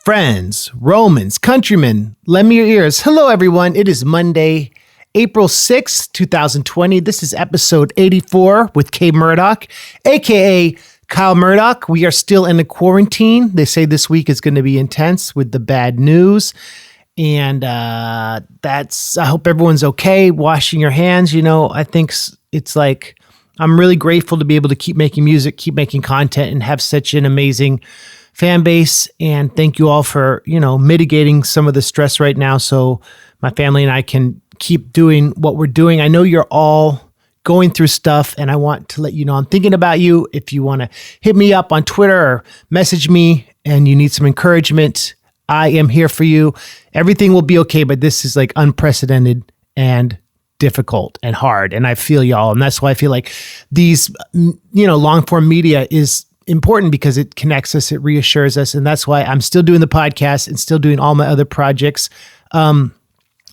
friends, Romans, countrymen, lend me your ears. Hello, everyone. It is Monday, April 6th, 2020. This is episode 84 with K-Murdock, a.k.a. Kyle Murdock. We are still in the quarantine. They say this week is going to be intense with the bad news. And I hope everyone's okay, washing your hands. You know, I think it's like, I'm really grateful to be able to keep making music, keep making content, and have such an amazing fan base. And thank you all for, mitigating some of the stress right now so my family and I can keep doing what we're doing. I know you're all going through stuff, and I want to let you know I'm thinking about you. If you want to hit me up on Twitter or message me and you need some encouragement, I am here for you. Everything will be okay, but this is like unprecedented and difficult and hard, and I feel y'all. And that's why I feel like these, long form media is important, because it connects us, it reassures us. And that's why I'm still doing the podcast and still doing all my other projects. I'm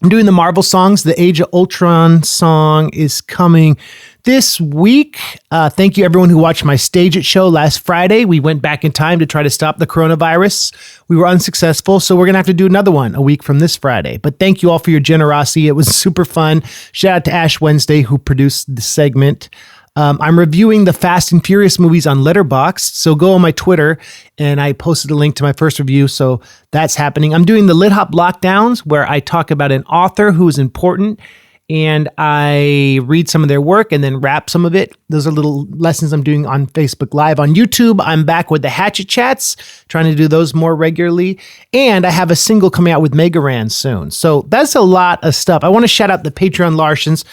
doing the Marvel songs. The Age of Ultron song is coming this week. Thank you everyone who watched my Stage It show last Friday. We went back in time to try to stop the coronavirus. We were unsuccessful, so we're going to have to do another one a week from this Friday. But thank you all for your generosity. It was super fun. Shout out to Ash Wednesday, who produced the segment. I'm reviewing the Fast and Furious movies on Letterboxd, so go on my Twitter, and I posted a link to my first review, so that's happening. I'm doing the Lit Hop Lockdowns, where I talk about an author who is important, and I read some of their work and then rap some of it. Those are little lessons I'm doing on Facebook Live. On YouTube, I'm back with the Hatchet Chats, trying to do those more regularly, and I have a single coming out with Megaran soon. So that's a lot of stuff. I want to shout out the Patreon Larsons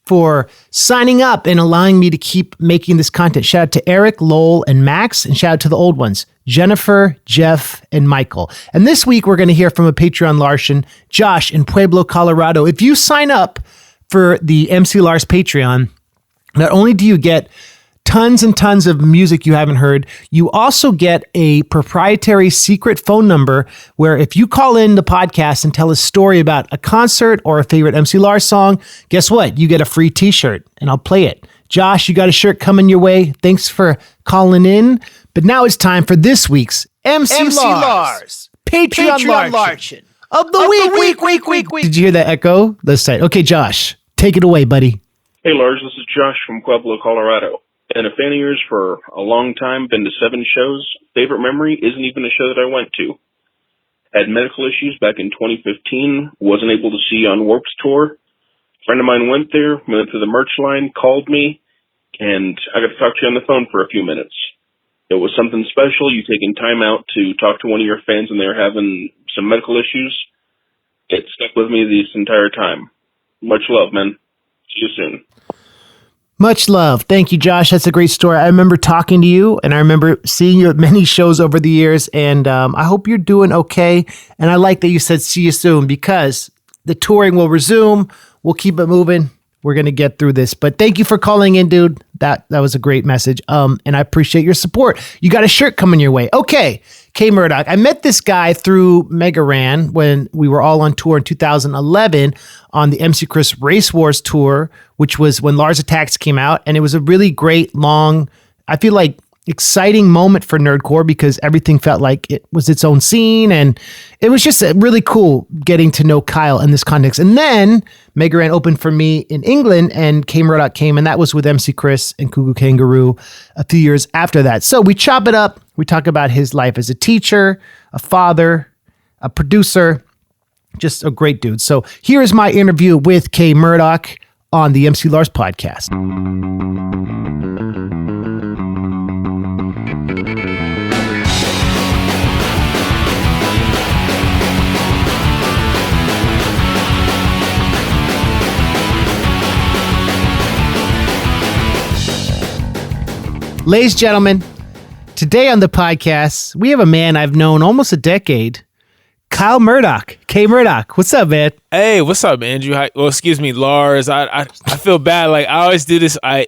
for signing up and allowing me to keep making this content. Shout out to Eric, Lowell, and Max, and shout out to the old ones, Jennifer, Jeff, and Michael. And this week, we're going to hear from a Patreon Larson, Josh in Pueblo, Colorado. If you sign up for the MC Lars Patreon, not only do you get tons and tons of music you haven't heard, you also get a proprietary secret phone number where if you call in the podcast and tell a story about a concert or a favorite MC Lars song, guess what? You get a free t-shirt, and I'll play it. Josh, you got a shirt coming your way. Thanks for calling in. But now it's time for this week's MC Lars Patreon Larson of the week. Did you hear that echo? Let's say, okay, Josh, take it away, buddy. Hey, Lars, this is Josh from Pueblo, Colorado. And a fan of yours for a long time, been to 7 shows. Favorite memory isn't even a show that I went to. Had medical issues back in 2015, wasn't able to see you on Warp's tour. A friend of mine went there, went through the merch line, called me, and I got to talk to you on the phone for a few minutes. It was something special, you taking time out to talk to one of your fans and they're having some medical issues. It stuck with me this entire time. Much love, man. See you soon. Much love. Thank you, Josh. That's a great story. I remember talking to you, and I remember seeing you at many shows over the years, and I hope you're doing okay. And I like that you said see you soon, because the touring will resume. We'll keep it moving. We're going to get through this. But thank you for calling in, dude. That was a great message. And I appreciate your support. You got a shirt coming your way. Okay, K-Murdock. I met this guy through Megaran when we were all on tour in 2011 on the MC Chris Race Wars tour, which was when Lars Attacks came out. And it was a really great, long, I feel like, exciting moment for nerdcore, because everything felt like it was its own scene, and it was just really cool getting to know Kyle in this context. And then Megaran opened for me in England, and K-Murdock came, and that was with MC Chris and Cuckoo Kangaroo a few years after that. So we chop it up. We talk about his life as a teacher, a father, a producer, just a great dude. So here is my interview with K-Murdock on the MC Lars podcast. Ladies and gentlemen, today on the podcast, we have a man I've known almost a decade, Kyle Murdock. K-Murdock, what's up, man? Hey, what's up, Andrew? Excuse me, Lars. I feel bad. Like, I always do this. I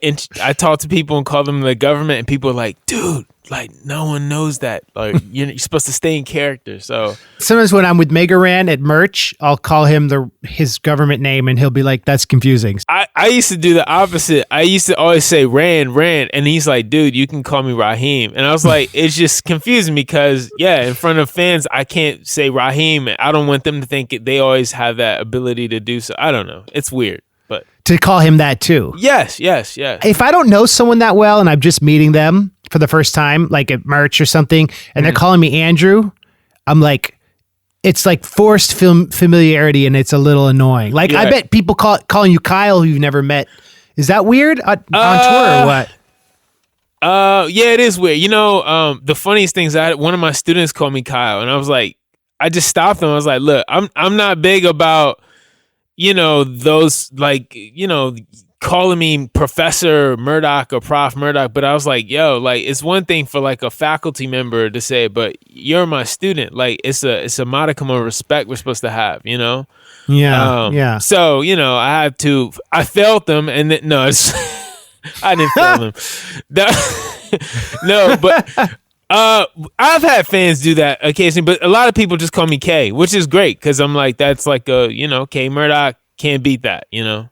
talk to people and call them the government, and people are like, dude, like no one knows that. Like you're supposed to stay in character. So Sometimes when I'm with Mega Ran at merch, I'll call him his government name, and he'll be like, "That's confusing." I used to do the opposite. I used to always say Rand, and he's like, dude, you can call me Raheem. And I was like, it's just confusing because, in front of fans, I can't say Raheem. I don't want them to think they always have that ability to do so. I don't know. It's weird, but To call him that too. yes. If I don't know someone that well and I'm just meeting them for the first time, like at merch or something, and they're calling me Andrew, I'm like, it's like forced familiarity, and it's a little annoying. Like I bet people calling you Kyle who you've never met. Is that weird on tour or what? Yeah, it is weird. The funniest thing is one of my students called me Kyle, and I was like, I just stopped him. I was like, look, I'm not big about, those like, calling me Professor Murdock or Prof Murdock, but I was like, yo, like it's one thing for like a faculty member to say, but you're my student. Like it's a modicum of respect we're supposed to have, Yeah. So I failed them, and no, it's I didn't fail them. No, but I've had fans do that occasionally, but a lot of people just call me K, which is great because I'm like, that's like K-Murdock, can't beat that,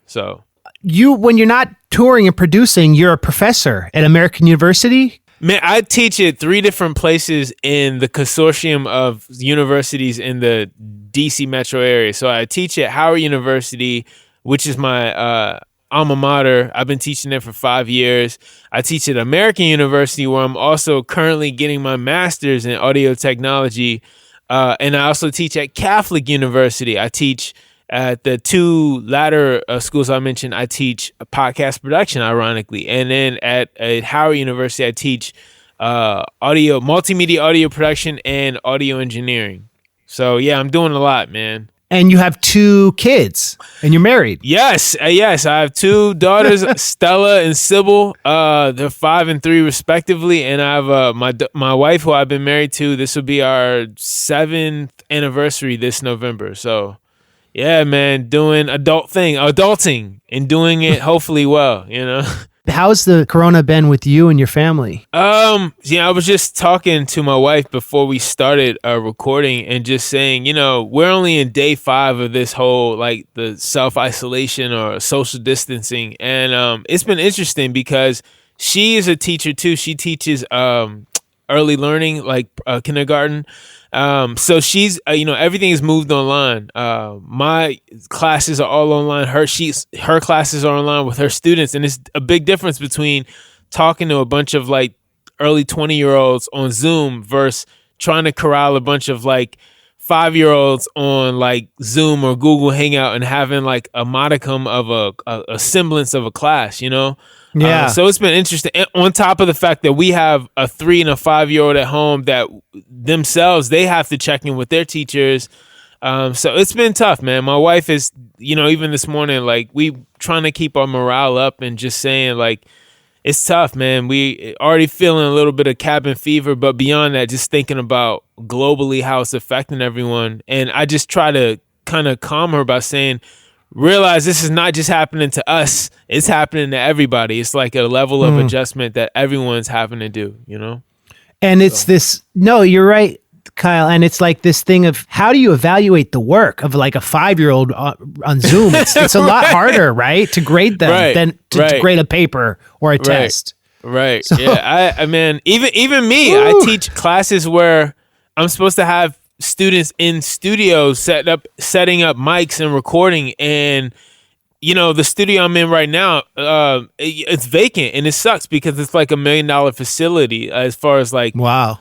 so. When you're not touring and producing, you're a professor at American University? Man, I teach at 3 different places in the consortium of universities in the DC metro area. So I teach at Howard University, which is my alma mater. I've been teaching there for 5 years. I teach at American University, where I'm also currently getting my master's in audio technology. And I also teach at Catholic University. I teach at the 2 latter schools I mentioned. I teach podcast production, ironically. And then at Howard University, I teach multimedia audio production and audio engineering. So yeah, I'm doing a lot, man. And you have 2 kids, and you're married. Yes. I have 2 daughters, Stella and Sybil. They're 5 and 3 respectively, and I have my wife, who I've been married to. This will be our 7th anniversary this November. So, yeah, man, doing adulting, and doing it hopefully well. How's the corona been with you and your family? I was just talking to my wife before we started recording, and just saying, we're only in day 5 of this whole, like, the self-isolation or social distancing. And it's been interesting because she is a teacher too. She teaches early learning, like kindergarten. So she's, everything is moved online. My classes are all online. Her classes are online with her students. And it's a big difference between talking to a bunch of like early 20-year-olds on Zoom versus trying to corral a bunch of like 5-year-olds on like Zoom or Google Hangout and having like a modicum of a semblance of a class, Yeah. So it's been interesting. And on top of the fact that we have a 3 and a 5-year-old at home that themselves, they have to check in with their teachers. So it's been tough, man. My wife is, even this morning, like we trying to keep our morale up and just saying like, it's tough, man. We already feeling a little bit of cabin fever, but beyond that, just thinking about globally how it's affecting everyone. And I just try to kind of calm her by saying, realize this is not just happening to us. It's happening to everybody. It's like a level of adjustment that everyone's having to do, And it's no, you're right, Kyle. And it's like this thing of how do you evaluate the work of like a 5-year-old on Zoom? It's a lot harder, right? To grade them than to grade a paper or a test. Right. So, yeah. I mean, even me, I teach classes where I'm supposed to have students in studios setting up mics and recording, and the studio I'm in right now, it's vacant, and it sucks because it's like $1 million facility as far as like wow,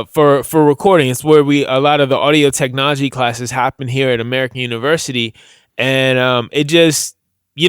for recording. It's where a lot of the audio technology classes happen here at American University, and it just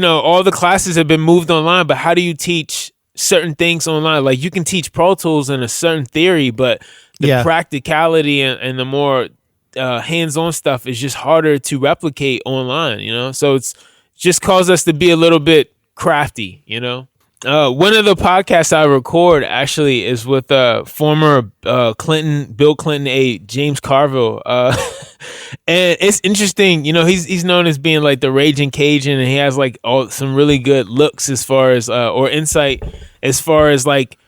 all the classes have been moved online. But how do you teach certain things online? Like you can teach Pro Tools in a certain theory, but the practicality and the more hands-on stuff is just harder to replicate online, so it's just caused us to be a little bit crafty. One of the podcasts I record actually is with former Bill Clinton aide, James Carville. And it's interesting, he's known as being like the raging Cajun, and he has like some really good looks as far as or insight as far as like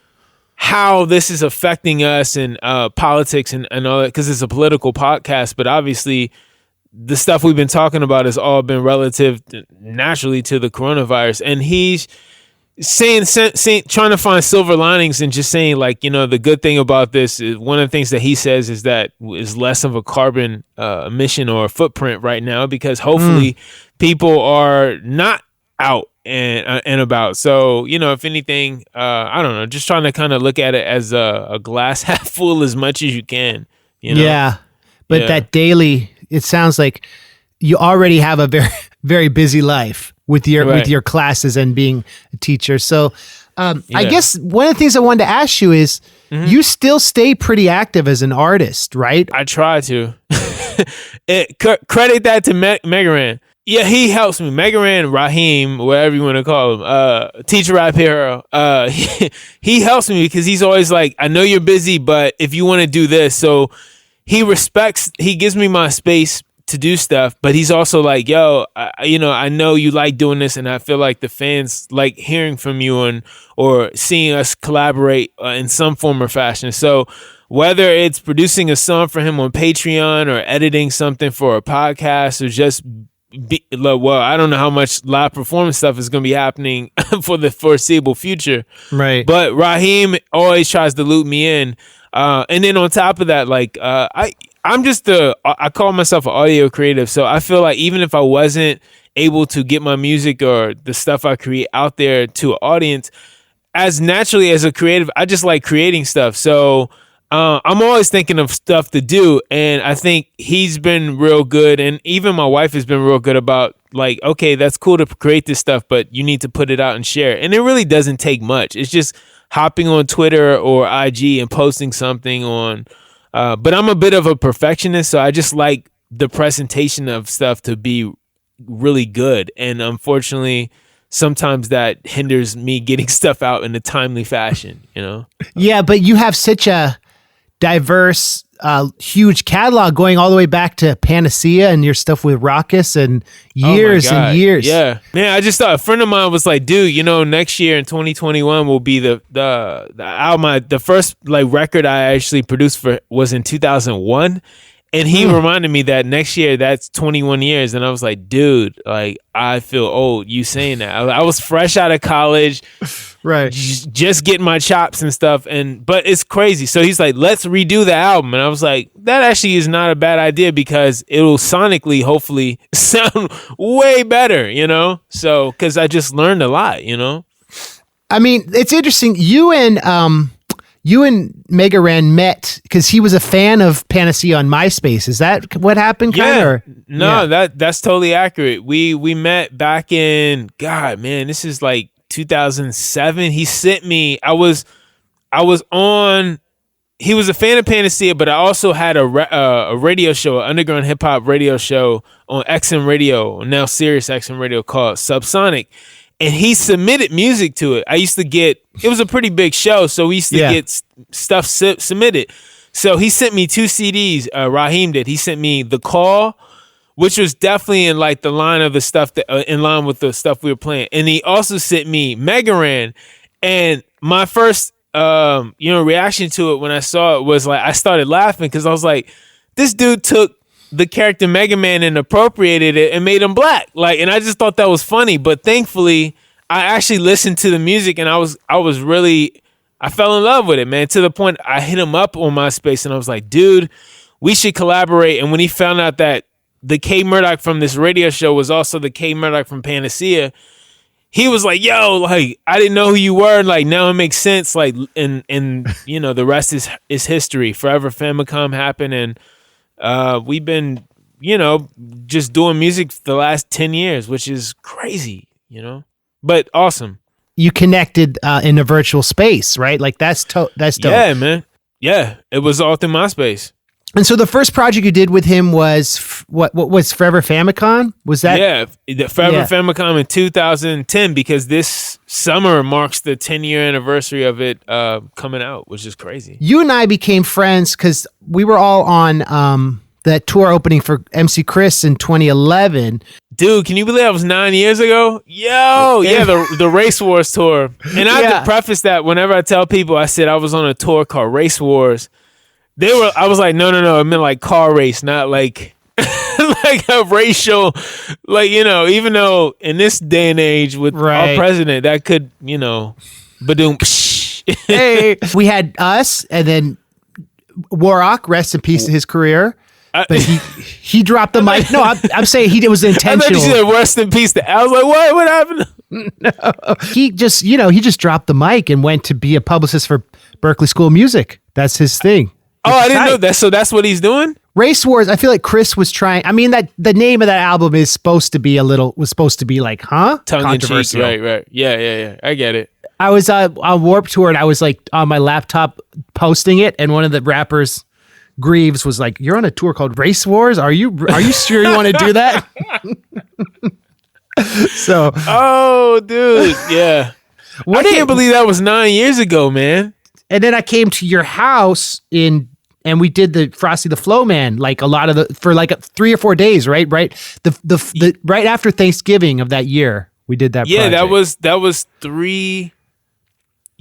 how this is affecting us and politics and all that, because it's a political podcast. But obviously, the stuff we've been talking about has all been relative naturally to the coronavirus. And he's saying, trying to find silver linings and just saying, like, you know, the good thing about this is, one of the things that he says is that is less of a carbon emission or footprint right now, because hopefully people are not out and about. So, you know, if anything, I don't know, just trying to kind of look at it as a glass half full as much as you can, you know? Yeah. But Yeah. that daily, it sounds like you already have a very, very busy life with your classes and being a teacher. So I guess one of the things I wanted to ask you is, you still stay pretty active as an artist, right? I try to. Credit that to Megaran. Yeah, he helps me. Megaran, Raheem, whatever you want to call him, teacher rap hero. He helps me because he's always like, I know you're busy, but if you want to do this. So he gives me my space to do stuff, but he's also like, yo, I know you like doing this, and I feel like the fans like hearing from you or seeing us collaborate in some form or fashion. So whether it's producing a song for him on Patreon or editing something for a podcast or just I don't know how much live performance stuff is going to be happening for the foreseeable future. Right. But Raheem always tries to loop me in. And then on top of that, like, I call myself an audio creative. So I feel like even if I wasn't able to get my music or the stuff I create out there to an audience, as naturally as a creative, I just like creating stuff. So I'm always thinking of stuff to do, and I think he's been real good, and even my wife has been real good about, like, okay, that's cool to create this stuff, but you need to put it out and share it. And it really doesn't take much. It's just hopping on Twitter or IG and posting something on. But I'm a bit of a perfectionist, so I just like the presentation of stuff to be really good, and unfortunately, sometimes that hinders me getting stuff out in a timely fashion. You know? Yeah, but you have such a diverse, huge catalog going all the way back to Panacea and your stuff with Raucus and years and years. Yeah, man. I just thought, a friend of mine was like, dude, you know, next year in 2021 will be the album. The first like record I actually produced was in 2001. And he reminded me that next year, that's 21 years. And I was like, dude, like, I feel old you saying that. I was fresh out of college, right? Just getting my chops and stuff. But it's crazy. So he's like, let's redo the album. And I was like, that actually is not a bad idea, because it'll sonically, hopefully, sound way better, you know? So, because I just learned a lot, you know? I mean, it's interesting. You and Megaran met because he was a fan of Panacea on MySpace. Is that what happened? That's totally accurate. We met back in, God, man, this is like 2007. He sent me. He was a fan of Panacea, but I also had a radio show, an underground hip hop radio show on XM Radio, now Sirius XM Radio, called Subsonic. And he submitted music to it. It was a pretty big show, so we used to get stuff submitted. So he sent me 2 CDs, Raheem did. He sent me The Call, which was definitely in like the line of the stuff that in line with the stuff we were playing. And he also sent me Megaran. And my first reaction to it when I saw it was like, I started laughing, because I was like, this dude took the character Mega Man and appropriated it and made him black. Like, and I just thought that was funny. But thankfully, I actually listened to the music, and I fell in love with it, man, to the point I hit him up on MySpace, and I was like, dude, we should collaborate. And when he found out that the K-Murdock from this radio show was also the K-Murdock from Panacea, he was like, yo, like, I didn't know who you were. Like, now it makes sense. Like, and you know, the rest is history. Forever Famicom happened, and we've been, you know, just doing music for the last 10 years, which is crazy, you know, but awesome. You connected in a virtual space, right? Like that's dope. Yeah, man. Yeah, it was all through MySpace. And so the first project you did with him was what was Forever Famicom? Was that? Yeah, the Forever Famicom in 2010, because this summer marks the 10-year anniversary of it coming out, which is crazy. You and I became friends because we were all on that tour opening for MC Chris in 2011. Dude, can you believe that was 9 years ago? Yo, yeah, the Race Wars tour. And I have to preface that whenever I tell people, I said I was on a tour called Race Wars. I was like, no, I meant like car race, not like like a racial, like, even though in this day and age with our president, that could, badoom. Hey, we had us, and then Warrock, rest in peace to his career. But he dropped the mic. No, I'm saying it was intentional. I thought you said rest in peace. I was like, what happened? No. He just dropped the mic and went to be a publicist for Berklee School of Music. That's his thing. I didn't know that. So that's what he's doing? Race Wars. I feel like Chris was trying. I mean, that the name of that album was supposed to be like, tongue in cheek. Right. Yeah. I get it. I was on Warped Tour, and I was like on my laptop posting it, and one of the rappers, Greaves, was like, "You're on a tour called Race Wars. Are you sure you want to do that?" So, dude, yeah. I can't believe that was 9 years ago, man. And then I came to your house and we did the Frosty the Flow Man, like for like 3 or 4 days, right? The right after Thanksgiving of that year, we did that. Yeah, project. that was 3.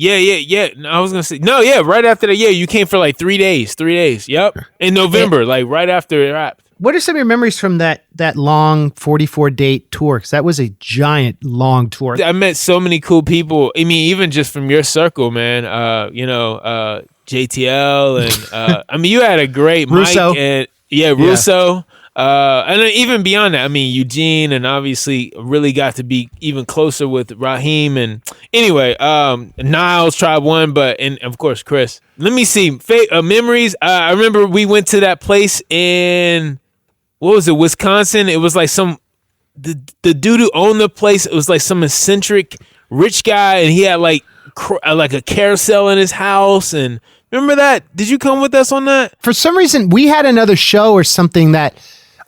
Yeah. No, I was gonna say no. Yeah, right after that. Yeah, you came for like 3 days. 3 days. Yep, in November, like right after it wrapped. What are some of your memories from that long 44-date tour? Because that was a giant long tour. I met so many cool people. I mean, even just from your circle, man. JTL and I mean, you had a great Russo. Mike and Russo. And then even beyond that, I mean, Eugene, and obviously really got to be even closer with Raheem. And anyway, Niles, Tribe One, and of course, Chris. Let me see. Memories. I remember we went to that place in, what was it, Wisconsin? It was like the dude who owned the place, it was like some eccentric rich guy, and he had like a carousel in his house. And remember that? Did you come with us on that? For some reason, we had another show or something that...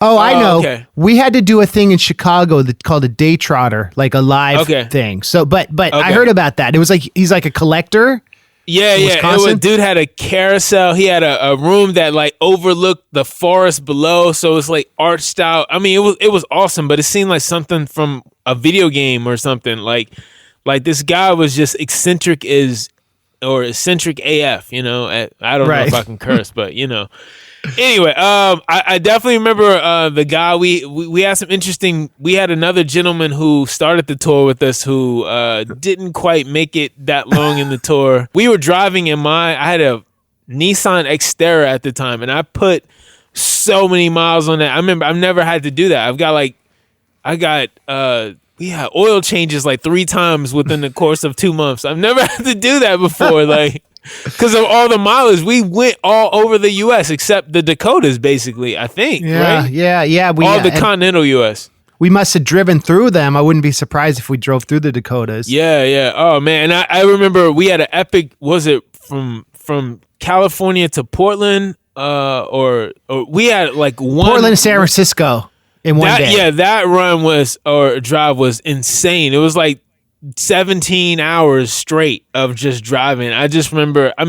I know. Okay. We had to do a thing in Chicago called a Day Trotter, like a live thing. So, but I heard about that. It was like he's like a collector. Yeah. Dude had a carousel. He had a room that like overlooked the forest below, so it's like arched out. I mean, it was awesome, but it seemed like something from a video game or something. Like this guy was just eccentric AF. I don't know if I can curse, but Anyway, I definitely remember the guy. We had some interesting. We had another gentleman who started the tour with us who didn't quite make it that long in the tour. We were driving I had a Nissan Xterra at the time, and I put so many miles on that. I remember I've never had to do that. We had oil changes like 3 times within the course of 2 months. I've never had to do that before, like. Because of all the mileage, we went all over the U.S. except the Dakotas, basically, I think. Yeah, right? Yeah. The continental U.S. We must have driven through them. I wouldn't be surprised if we drove through the Dakotas. Yeah. Oh, man. And I remember we had an epic, was it from California to Portland? Or we had like one. Portland, San Francisco in one day. Yeah, that drive was insane. It was like 17 hours straight of just driving. I just remember, oh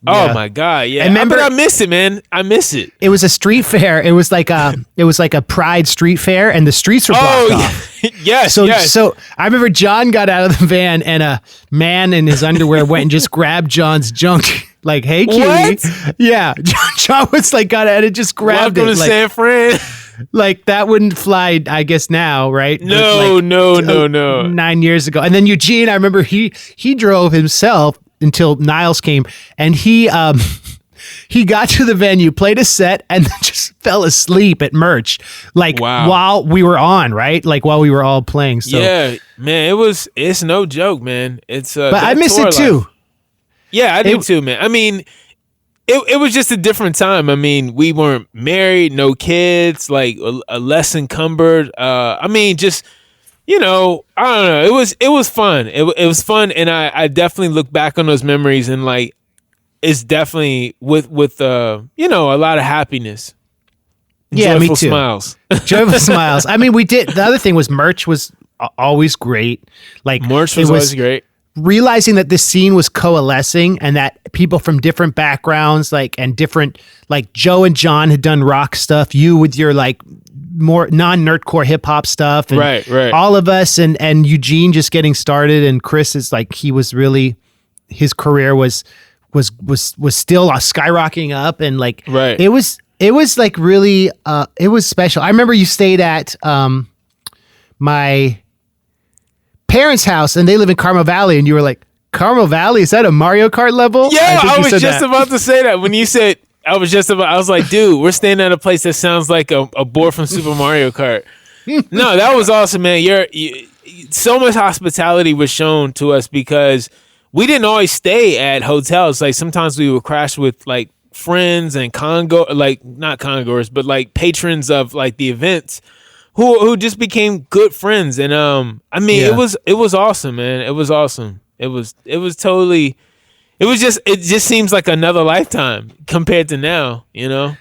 my God. Yeah. I miss it, man. I miss it. It was a street fair. It was like a Pride street fair, and the streets were blocked off. Yes. So I remember John got out of the van, and a man in his underwear went and just grabbed John's junk. Like, hey, cutie. What? Yeah. John was like, got it and just grabbed Welcome to San Fran. Like, that wouldn't fly, I guess, now, right? No. 9 years ago. And then Eugene, I remember he drove himself until Niles came, and he got to the venue, played a set, and then just fell asleep at merch. Like, while we were on, right? Like, while we were all playing. So. Yeah, man, it's no joke, man. But I miss it too. Yeah, I do too, man. I mean, it was just a different time. I mean, we weren't married, no kids, like less encumbered. I mean, just, I don't know. It was fun. It was fun, and I definitely look back on those memories, and like, it's definitely with a lot of happiness. Yeah, joyful me too. Smiles. Joyful smiles. I mean, we did. The other thing was merch was always great. Like, merch was always great. realizing that this scene was coalescing and that people from different backgrounds, and different, Joe and John had done rock stuff, you with your more non-nerdcore hip hop stuff, and right. all of us, and Eugene just getting started, and Chris is he was really, his career was still skyrocketing up, and right. it was really it was special. I remember you stayed at my parents' house, and they live in Carmel Valley, and you were like, Carmel Valley, is that a Mario Kart level? Yeah, I was just about to say that when you said. I was like, dude, we're staying at a place that sounds like a board from Super Mario Kart. No, that was awesome, man. So much hospitality was shown to us because we didn't always stay at hotels. Sometimes we would crash with friends and not congoers, but patrons of the events who just became good friends. And it was awesome, man. It was awesome. It just seems like another lifetime compared to now, And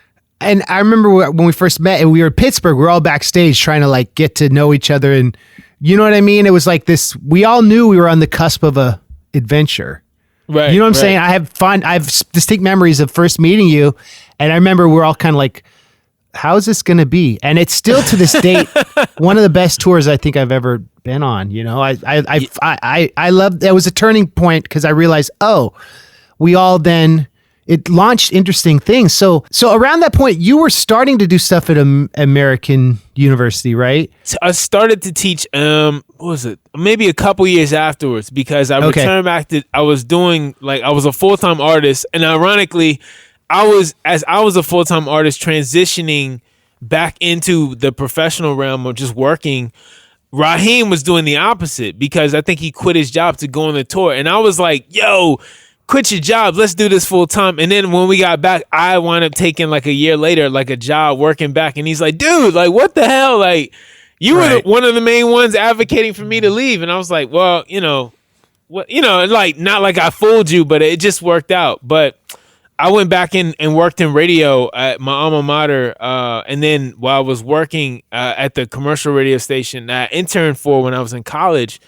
I remember when we first met and we were in Pittsburgh, we were all backstage trying to get to know each other. And you know what I mean? It was this, we all knew we were on the cusp of a adventure. Right. You know what I'm saying? I have distinct memories of first meeting you. And I remember we're all kind of how is this going to be? And it's still to this date, one of the best tours I think I've ever been on. I love, that was a turning point because I realized, we all then, it launched interesting things. So around that point, you were starting to do stuff at American University, right? I started to teach, what was it? Maybe a couple years afterwards, because I returned back to, I was a full-time artist. And ironically, I was a full-time artist transitioning back into the professional realm of just working. Raheem was doing the opposite because I think he quit his job to go on the tour. And I was like, yo, quit your job. Let's do this full time. And then when we got back, I wound up taking a year later, a job working back. And he's like, dude, what the hell? You were one of the main ones advocating for me to leave. And I was like, well, not like I fooled you, but it just worked out. But I went back in and worked in radio at my alma mater. And then while I was working at the commercial radio station that I interned for when I was in college,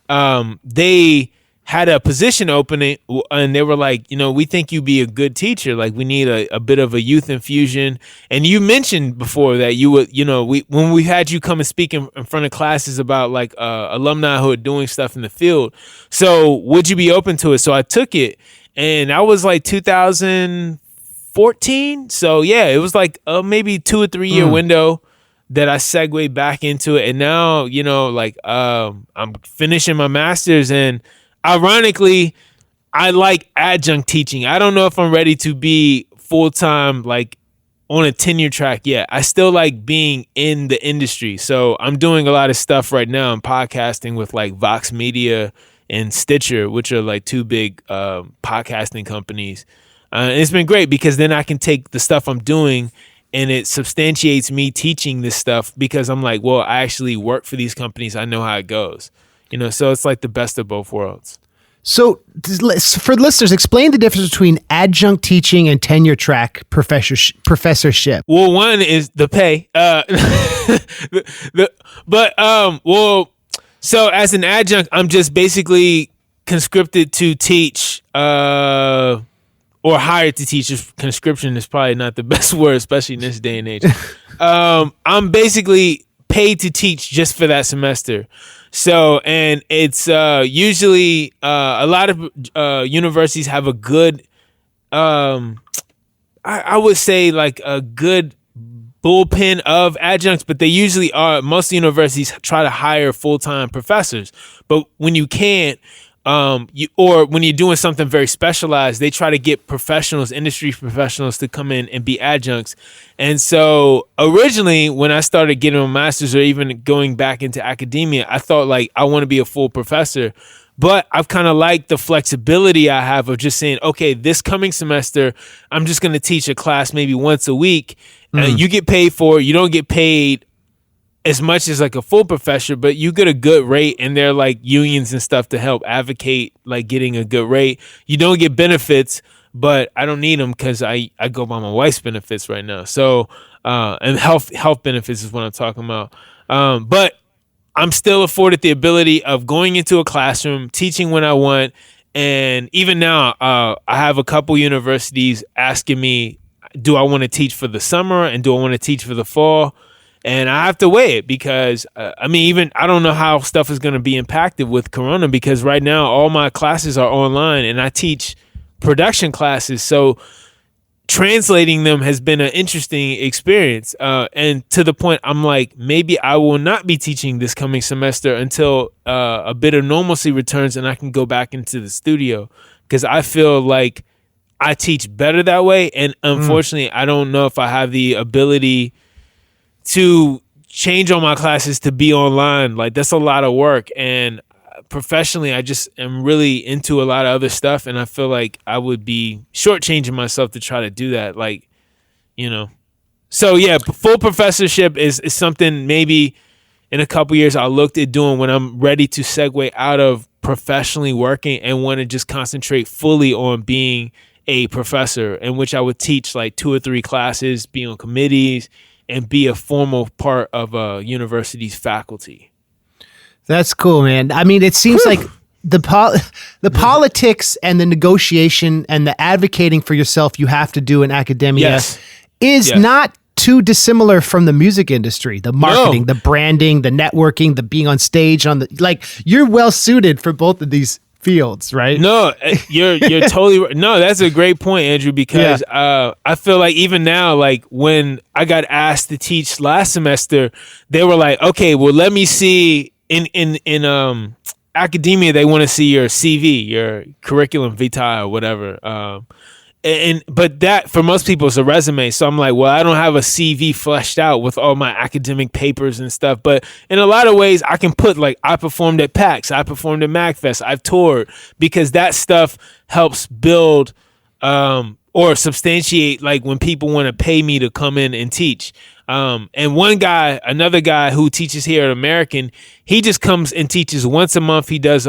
they had a position opening and they were like, we think you'd be a good teacher. We need a bit of a youth infusion. And you mentioned before that you would, when we had you come and speak in front of classes about alumni who are doing stuff in the field. So would you be open to it? So I took it. And that was 2014. So yeah, it was maybe 2 or 3 year window that I segued back into it. And now, I'm finishing my master's, and ironically, I like adjunct teaching. I don't know if I'm ready to be full-time, on a tenure track yet. I still like being in the industry. So I'm doing a lot of stuff right now. I'm podcasting with Vox Media and Stitcher, which are 2 big podcasting companies. And it's been great because then I can take the stuff I'm doing and it substantiates me teaching this stuff because I'm I actually work for these companies. I know how it goes. So it's the best of both worlds. So for listeners, explain the difference between adjunct teaching and tenure track professorship. Well, one is the pay. So as an adjunct, I'm just basically conscripted to teach, or hired to teach. Conscription is probably not the best word, especially in this day and age. I'm basically paid to teach just for that semester. So, and it's usually a lot of universities have a good, I would say a good bullpen of adjuncts, but they usually are. Most universities try to hire full-time professors, but when you can't, or when you're doing something very specialized, they try to get professionals, industry professionals, to come in and be adjuncts. And so originally, when I started getting a master's or even going back into academia, I thought I want to be a full professor. But I've kind of liked the flexibility I have of just saying, okay, this coming semester, I'm just going to teach a class maybe once a week. You get paid for it. You don't get paid as much as a full professor, but you get a good rate, and there are unions and stuff to help advocate getting a good rate. You don't get benefits, but I don't need them because I go by my wife's benefits right now. So and health benefits is what I'm talking about. But I'm still afforded the ability of going into a classroom, teaching when I want. And even now, I have a couple universities asking me, do I want to teach for the summer and do I want to teach for the fall? And I have to weigh it because, I don't know how stuff is going to be impacted with Corona, because right now all my classes are online and I teach production classes. So translating them has been an interesting experience. And to the point, I'm like, maybe I will not be teaching this coming semester until a bit of normalcy returns and I can go back into the studio, because I feel like I teach better that way. And unfortunately, I don't know if I have the ability to change all my classes to be online. Like, that's a lot of work. And professionally, I just am really into a lot of other stuff. And I feel like I would be shortchanging myself to try to do that. Like, So yeah, full professorship is something maybe in a couple years I'll look at doing when I'm ready to segue out of professionally working and want to just concentrate fully on being a professor, in which I would teach like 2 or 3 classes, be on committees, and be a formal part of a university's faculty. That's cool, man. I mean, it seems like the politics and the negotiation and the advocating for yourself you have to do in academia is not too dissimilar from the music industry. The marketing, the branding, the networking, the being on stage you're well suited for both of these fields, right? No, you're totally right. No, that's a great point, Andrew, because I feel like even now, like when I got asked to teach last semester, they were like, okay, well, let me see in academia, they want to see your CV, your curriculum vitae or whatever. But that for most people is a resume. So I'm like, well, I don't have a CV fleshed out with all my academic papers and stuff. But in a lot of ways, I can put like, I performed at PAX, I performed at MagFest, I've toured, because that stuff helps build or substantiate like when people want to pay me to come in and teach. And another guy who teaches here at American, he just comes and teaches once a month. He does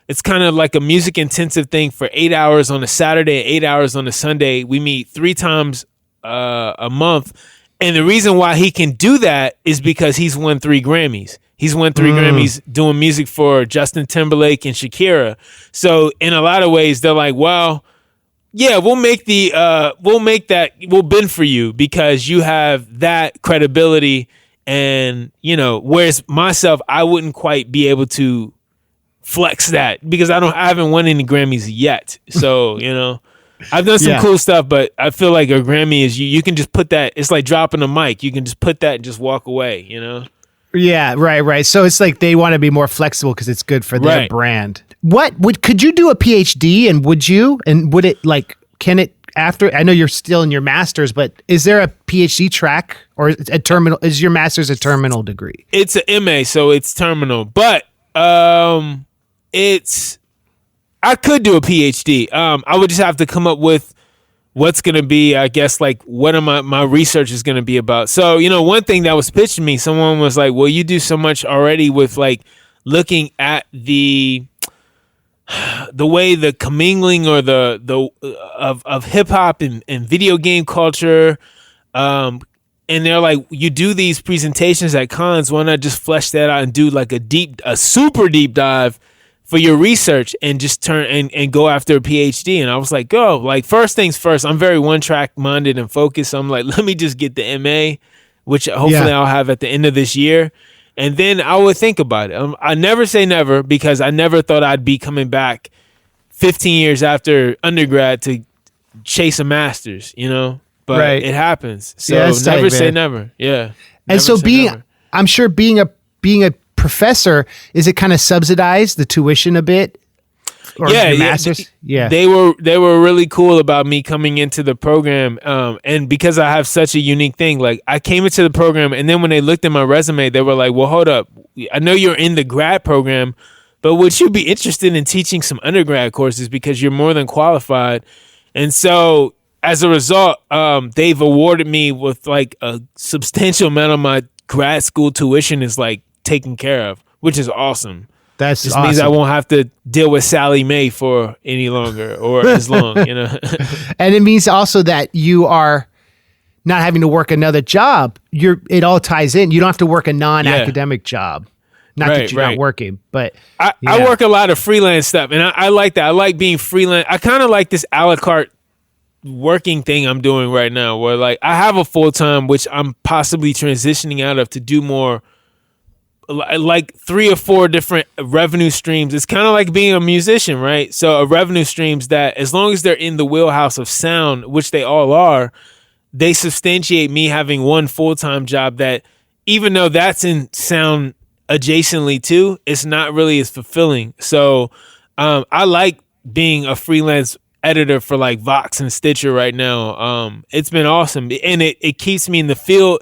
it's kind of like a music intensive thing for 8 hours on a Saturday, 8 hours on a Sunday. We meet 3 times a month. And the reason why he can do that is because he's won 3 Grammys. He's won 3 Grammys doing music for Justin Timberlake and Shakira. So in a lot of ways, they're like, well, yeah, we'll bend for you because you have that credibility. And, whereas myself, I wouldn't quite be able to flex that because I haven't won any Grammys yet. So, I've done some cool stuff, but I feel like a Grammy is you can just put that. It's like dropping a mic. You can just put that and just walk away, Yeah, right. So it's like they want to be more flexible because it's good for their brand. Could you do a PhD and would you? And would it can it after? I know you're still in your master's, but is there a PhD track or a terminal? Is your master's a terminal degree? It's an MA, so it's terminal, but I could do a PhD. I would just have to come up with what's going to be, I guess, like what my research is going to be about. So, one thing that was pitched to me, someone was like, well, you do so much already with like looking at the way the commingling or of hip hop and video game culture. And they're like, you do these presentations at cons, why not just flesh that out and do like a super deep dive for your research and just turn and go after a PhD. And I was like, go, like first things first, I'm very one track minded and focused. So I'm like, let me just get the MA, which hopefully I'll have at the end of this year. And then I would think about it. I never say never because I never thought I'd be coming back 15 years after undergrad to chase a master's, but it happens. So never say never. Yeah. And so I'm sure being a professor, is it kind of subsidized the tuition a bit? Or your master's? Yeah. They were really cool about me coming into the program. And because I have such a unique thing, like I came into the program and then when they looked at my resume, they were like, well, hold up. I know you're in the grad program, but would you be interested in teaching some undergrad courses because you're more than qualified? And so as a result, they've awarded me with like a substantial amount of my grad school tuition is like taken care of, which is awesome. That's just awesome. Means I won't have to deal with Sally Mae for any longer or as long, And it means also that you are not having to work another job, it all ties in. You don't have to work a non-academic job. Not that you're not working, but I work a lot of freelance stuff, and I like that. I like being freelance. I kind of like this a la carte working thing I'm doing right now, where like I have a full-time, which I'm possibly transitioning out of to do more, like 3 or 4 different revenue streams. It's kind of like being a musician, right? So a revenue streams that, as long as they're in the wheelhouse of sound, which they all are, they substantiate me having one full-time job that, even though that's in sound adjacently too, it's not really as fulfilling. So I like being a freelance editor for like Vox and Stitcher right now. It's been awesome, and it keeps me in the field.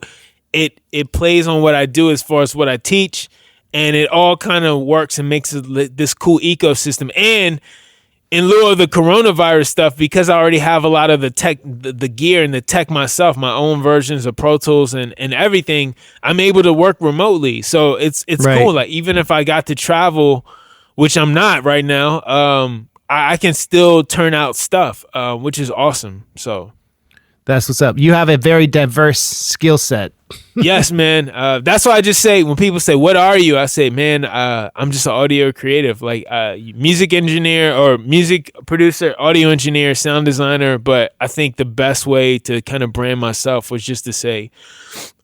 It plays on what I do as far as what I teach, and it all kind of works and makes this cool ecosystem. And in lieu of the coronavirus stuff, because I already have a lot of the tech, the gear and the tech myself, my own versions of Pro Tools and everything, I'm able to work remotely. So it's cool. Like, even if I got to travel, which I'm not right now, I can still turn out stuff, which is awesome. So that's what's up. You have a very diverse skill set. Yes, man. That's why I just say, when people say, "What are you?" I say, "Man, I'm just an audio creative, like music engineer or music producer, audio engineer, sound designer." But I think the best way to kind of brand myself was just to say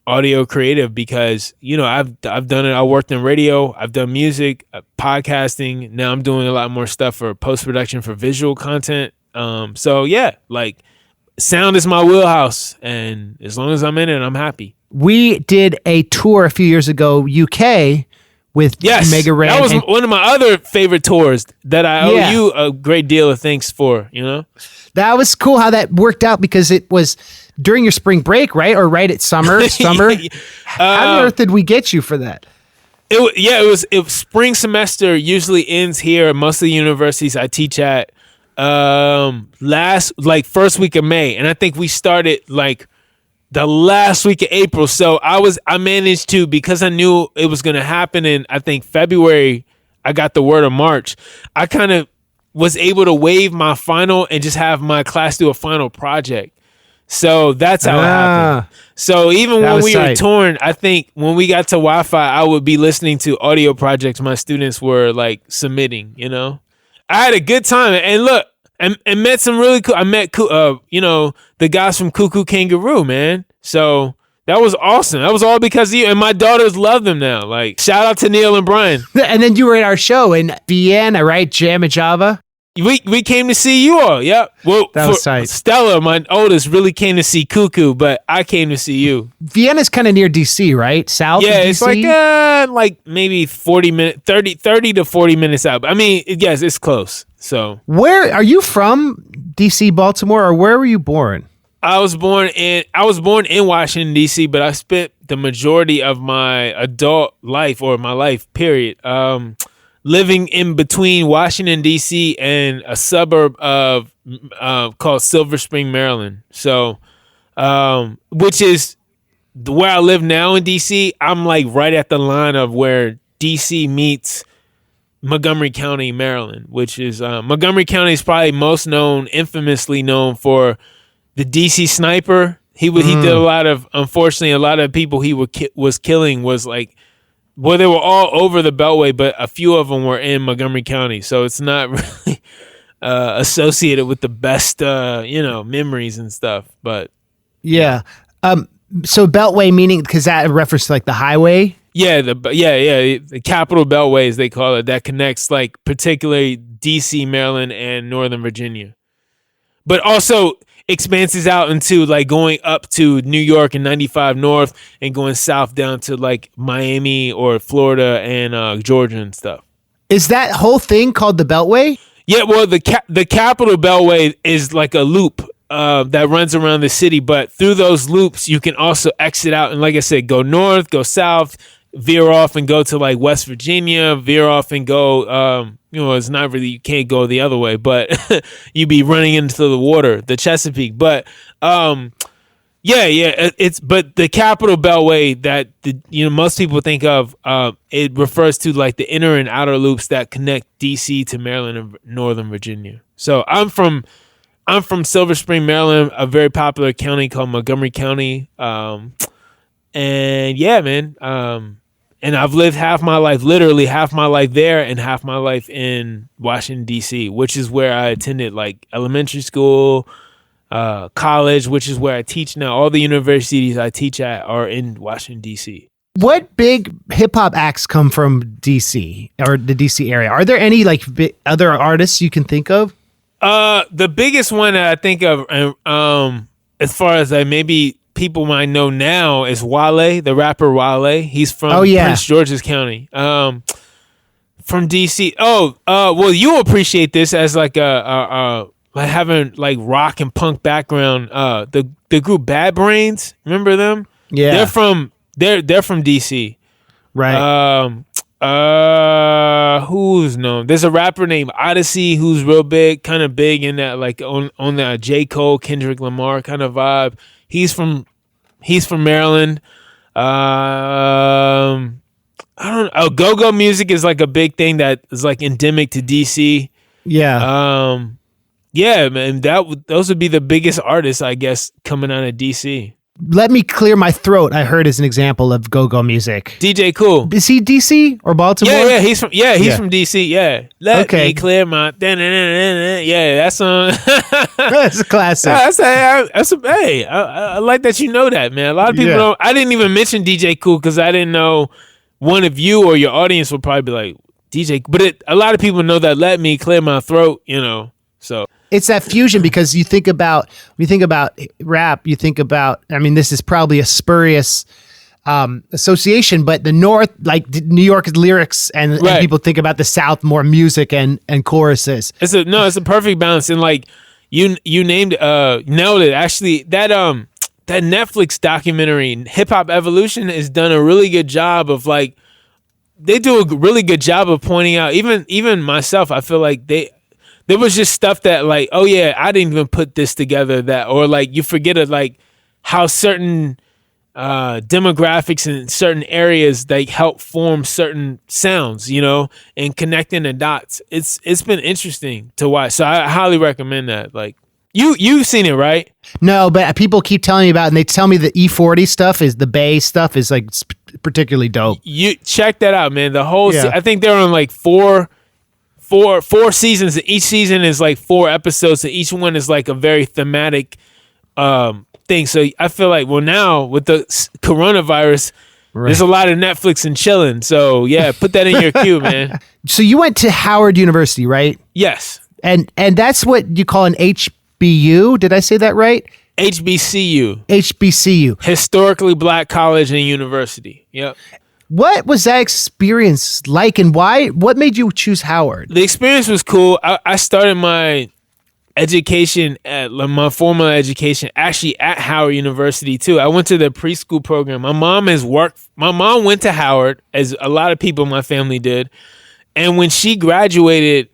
audio creative, because I've done it. I worked in radio. I've done music, podcasting. Now I'm doing a lot more stuff for post production for visual content. So yeah, like, sound is my wheelhouse, and as long as I'm in it, I'm happy. We did a tour a few years ago, UK, with Mega Ray. That was one of my other favorite tours that I owe you a great deal of thanks for, That was cool how that worked out, because it was during your spring break, right? Or right at summer? How on earth did we get you for that? It was spring semester usually ends here at most of the universities I teach at first week of May, and I think we started like the last week of April. So I managed to, because I knew it was going to happen in, I think, February, I got the word of March. I kind of was able to waive my final and just have my class do a final project. So that's how it happened. So even when we were touring, I think when we got to Wi-Fi, I would be listening to audio projects my students were like submitting, I had a good time, and look, and met some really cool. I met the guys from Cuckoo Kangaroo, man. So that was awesome. That was all because of you, and my daughters love them now. Like, shout out to Neil and Brian. And then you were at our show in Vienna, right? Jam and Java. We came to see you all. Yep. Well, that was tight. Stella, my oldest, really came to see Cuckoo, but I came to see you. Vienna's kind of near DC, right? South. Yeah, of DC? It's like maybe 30 to 40 minutes out. I mean, yes, it's close. So, where are you from? DC, Baltimore, or where were you born? I was born in Washington, D.C., but I spent the majority of my adult life, or my life period, living in between Washington, D.C. and a suburb of called Silver Spring, Maryland. So, which is where I live now in D.C. I'm like right at the line of where D.C. meets Montgomery County, Maryland, which is Montgomery County is probably infamously known for the DC sniper. He did a lot of, unfortunately, a lot of people he was killing was like, well, they were all over the Beltway, but a few of them were in Montgomery County. So it's not really associated with the best, memories and stuff. But yeah. So Beltway meaning, because that refers to like the highway. Yeah, the Capital Beltway, as they call it, that connects like particularly DC, Maryland, and Northern Virginia, but also expanses out into like going up to New York and 95 North, and going south down to like Miami or Florida and Georgia and stuff. Is that whole thing called the Beltway? Yeah, well, the Capital Beltway is like a loop that runs around the city, but through those loops you can also exit out and, like I said, go north, go south, veer off and go to like West Virginia, veer off and go, it's not really, you can't go the other way, but you'd be running into the water, the Chesapeake. But but the Capital Beltway that most people think of, it refers to like the inner and outer loops that connect DC to Maryland and Northern Virginia. So I'm from I'm from Silver Spring, Maryland, a very popular county called Montgomery County. And yeah, man. And I've lived literally half my life there and half my life in Washington, D.C., which is where I attended like elementary school, college, which is where I teach now. All the universities I teach at are in Washington, D.C. What big hip hop acts come from DC or the DC area? Are there any like other artists you can think of? The biggest one that I think of, as far as maybe people might know now, is Wale, the rapper Wale. He's from Prince George's County. From DC. Well, you'll appreciate this as like like having like rock and punk background. The group Bad Brains, remember them? Yeah, they're from DC. Right. Who's known? There's a rapper named Odyssey who's real big, kind of big in that like on that J. Cole, Kendrick Lamar kind of vibe. He's from Maryland. I don't know. Go-go music is like a big thing that is like endemic to DC. Yeah. Yeah, man. Those would be the biggest artists, I guess, coming out of DC. Let Me Clear My Throat, I heard, is an example of go-go music. DJ Cool. Is he DC or Baltimore? Yeah, he's from DC. Yeah. Let me clear my yeah, that's that's a classic. Hey, I like that you know that, man. A lot of people don't. I didn't even mention DJ Cool because I didn't know one of you or your audience would probably be like DJ, but a lot of people know that Let Me Clear My Throat, so it's that fusion because when you think about rap, you think about, I mean, this is probably a spurious association, but the North, like New York lyrics and people think about the South, more music and choruses. It's a perfect balance. And like you nailed it. Actually, that Netflix documentary, Hip Hop Evolution, has done a really good job of like, they do a really good job of pointing out, even myself, I feel like there was just stuff that like, oh yeah, I didn't even put this together, or like you forget it, like how certain demographics in certain areas they help form certain sounds, and connecting the dots. It's been interesting to watch. So I highly recommend that. Like you've seen it, right? No, but people keep telling me about it, and they tell me the E40 stuff the Bay stuff is like particularly dope. You check that out, man. The whole I think they're on like four seasons. Each season is like 4 episodes, and each one is like a very thematic thing. So I feel like, well, now with the coronavirus, there's a lot of Netflix and chilling. So yeah, put that in your queue, man. So you went to Howard University, right? Yes. And that's what you call an HBU. Did I say that right? HBCU. HBCU. Historically Black College and University. Yep. What was that experience like, and why? What made you choose Howard? The experience was cool. I started my education my formal education actually at Howard University too. I went to the preschool program. My mom went to Howard, as a lot of people in my family did, and when she graduated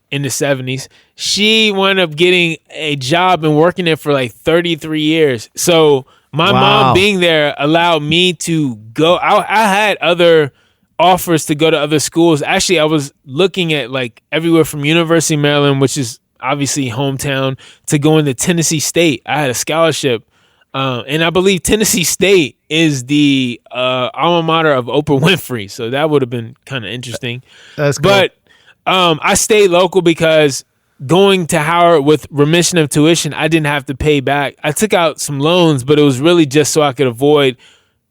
in the 70s, she wound up getting a job and working there for like 33 years. So my mom being there allowed me to go. I had other offers to go to other schools. Actually, I was looking at like everywhere from University of Maryland, which is obviously hometown, to going to Tennessee State. I had a scholarship. And I believe Tennessee State is the alma mater of Oprah Winfrey. So that would have been kind of interesting. That's cool. But I stayed local because going to Howard with remission of tuition, I didn't have to pay back. I took out some loans, but it was really just so I could avoid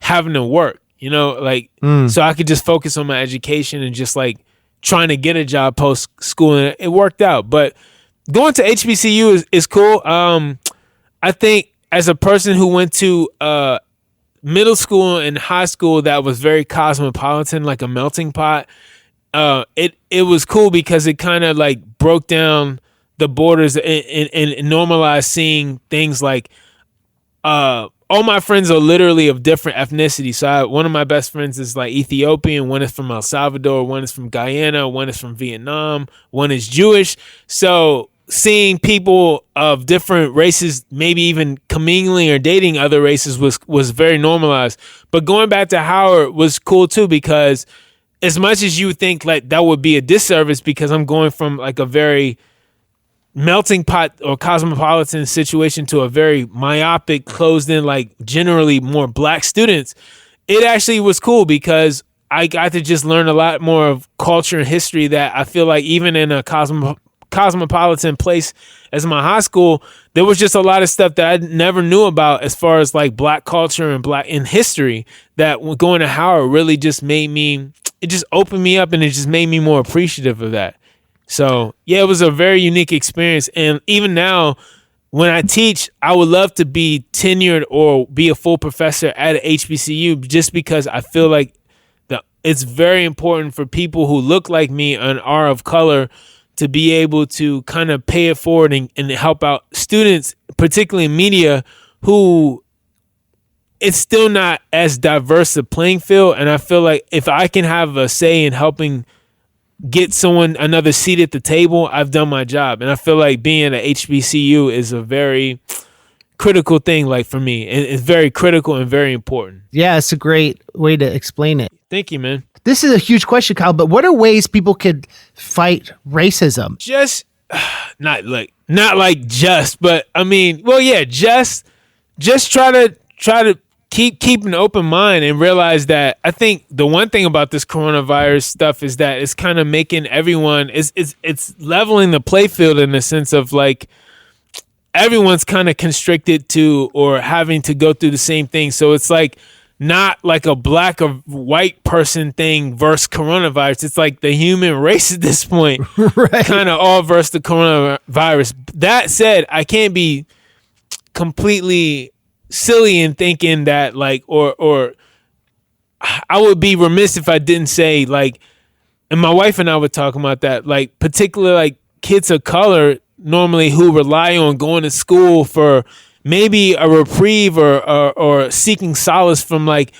having to work, so I could just focus on my education and just like trying to get a job post school. And it worked out. But going to HBCU is cool. I think as a person who went to middle school and high school that was very cosmopolitan, like a melting pot, it was cool because it kind of like broke down the borders and normalized seeing things like all my friends are literally of different ethnicities. So one of my best friends is like Ethiopian, one is from El Salvador, one is from Guyana, one is from Vietnam, one is Jewish. So seeing people of different races, maybe even commingling or dating other races was very normalized. But going back to Howard was cool too, because as much as you think like that would be a disservice because I'm going from like a very melting pot or cosmopolitan situation to a very myopic, closed in, like generally more black students, it actually was cool because I got to just learn a lot more of culture and history that I feel like even in a cosmopolitan place as my high school, there was just a lot of stuff that I never knew about as far as like black culture and black in history that going to Howard really just made me, it just opened me up and it just made me more appreciative of that. So yeah, it was a very unique experience. And even now when I teach, I would love to be tenured or be a full professor at a HBCU just because I feel like it's very important for people who look like me and are of color to be able to kind of pay it forward and help out students, particularly in media, who it's still not as diverse a playing field. And I feel like if I can have a say in helping get someone another seat at the table, I've done my job. And I feel like being at HBCU is a very critical thing, like for me. It's very critical and very important. Yeah, it's a great way to explain it. Thank you, man. This is a huge question, Kyle, but what are ways people could fight racism? Just not like just, but I mean, well, yeah, just try to keep an open mind and realize that I think the one thing about this coronavirus stuff is that it's kind of making everyone it's leveling the play field in the sense of like everyone's kind of constricted to or having to go through the same thing. So it's like not like a black or white person thing versus coronavirus. It's like the human race at this point, right? Kind of all versus the coronavirus. That said, I can't be completely silly in thinking that like, or I would be remiss if I didn't say like, and my wife and I were talking about that, like particularly like kids of color normally who rely on going to school for maybe a reprieve or seeking solace from like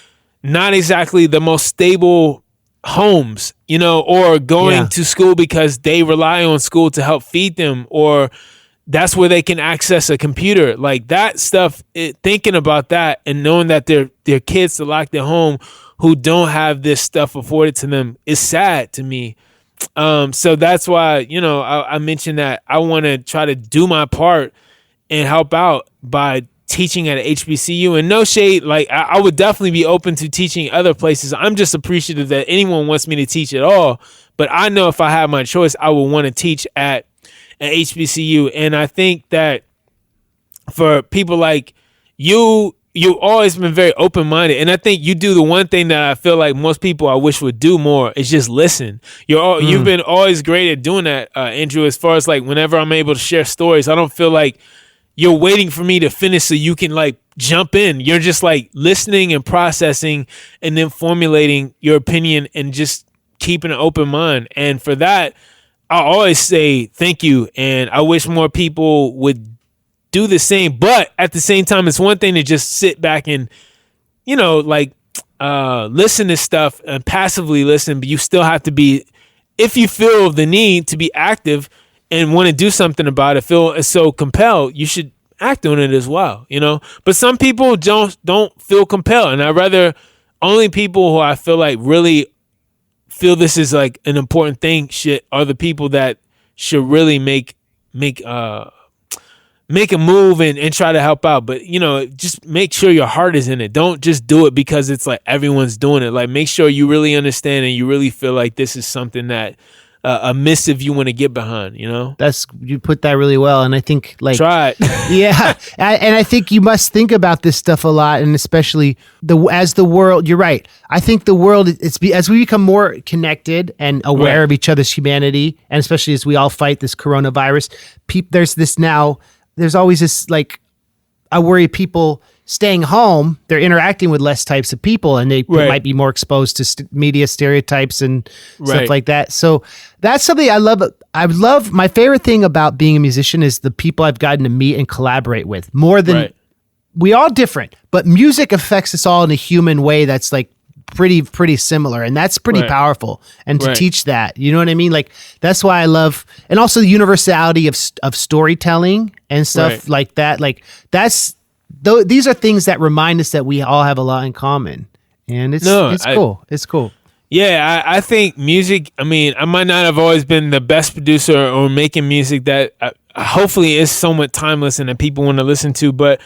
not exactly the most stable homes, you know, or going to school because they rely on school to help feed them, or that's where they can access a computer. Like that stuff, thinking about that and knowing that their kids are locked at home who don't have this stuff afforded to them is sad to me. So that's why, you know, I mentioned that I want to try to do my part and help out by teaching at a HBCU. And no shade, like I would definitely be open to teaching other places. I'm just appreciative that anyone wants me to teach at all. But I know if I had my choice, I would want to teach at an HBCU. And I think that for people like you've always been very open-minded. And I think you do the one thing that I feel like most people I wish would do more is just listen. You've been always great at doing that, Andrew, as far as like whenever I'm able to share stories, I don't feel like you're waiting for me to finish so you can like jump in. You're just like listening and processing and then formulating your opinion and just keeping an open mind. And for that, I always say thank you. And I wish more people would do the same. But at the same time, it's one thing to just sit back and, you know, like listen to stuff and passively listen, but you still have to be, if you feel the need to be active and want to do something about it, feel so compelled, you should act on it as well, you know? But some people don't feel compelled. And I'd rather only people who I feel like really feel this is like an important thing are the people that should really make a move and try to help out. But, you know, just make sure your heart is in it. Don't just do it because it's like everyone's doing it. Like make sure you really understand and you really feel like this is something that a missive you want to get behind, you know? You put that really well. And I think like, try it. Yeah. And I think you must think about this stuff a lot. And especially as the world, you're right. I think the world, as we become more connected and aware of each other's humanity, and especially as we all fight this coronavirus, there's always this, like, I worry people staying home, they're interacting with less types of people and they might be more exposed to media stereotypes and stuff like that. So that's something I love. My favorite thing about being a musician is the people I've gotten to meet and collaborate with more than we all different, but music affects us all in a human way that's like pretty similar, and that's pretty powerful. And to teach that, you know what I mean? Like that's why I love, and also the universality of storytelling and stuff like that. Like these are things that remind us that we all have a lot in common, and it's cool. It's cool. Yeah, I think music, I mean, I might not have always been the best producer or making music that hopefully is somewhat timeless and that people want to listen to. But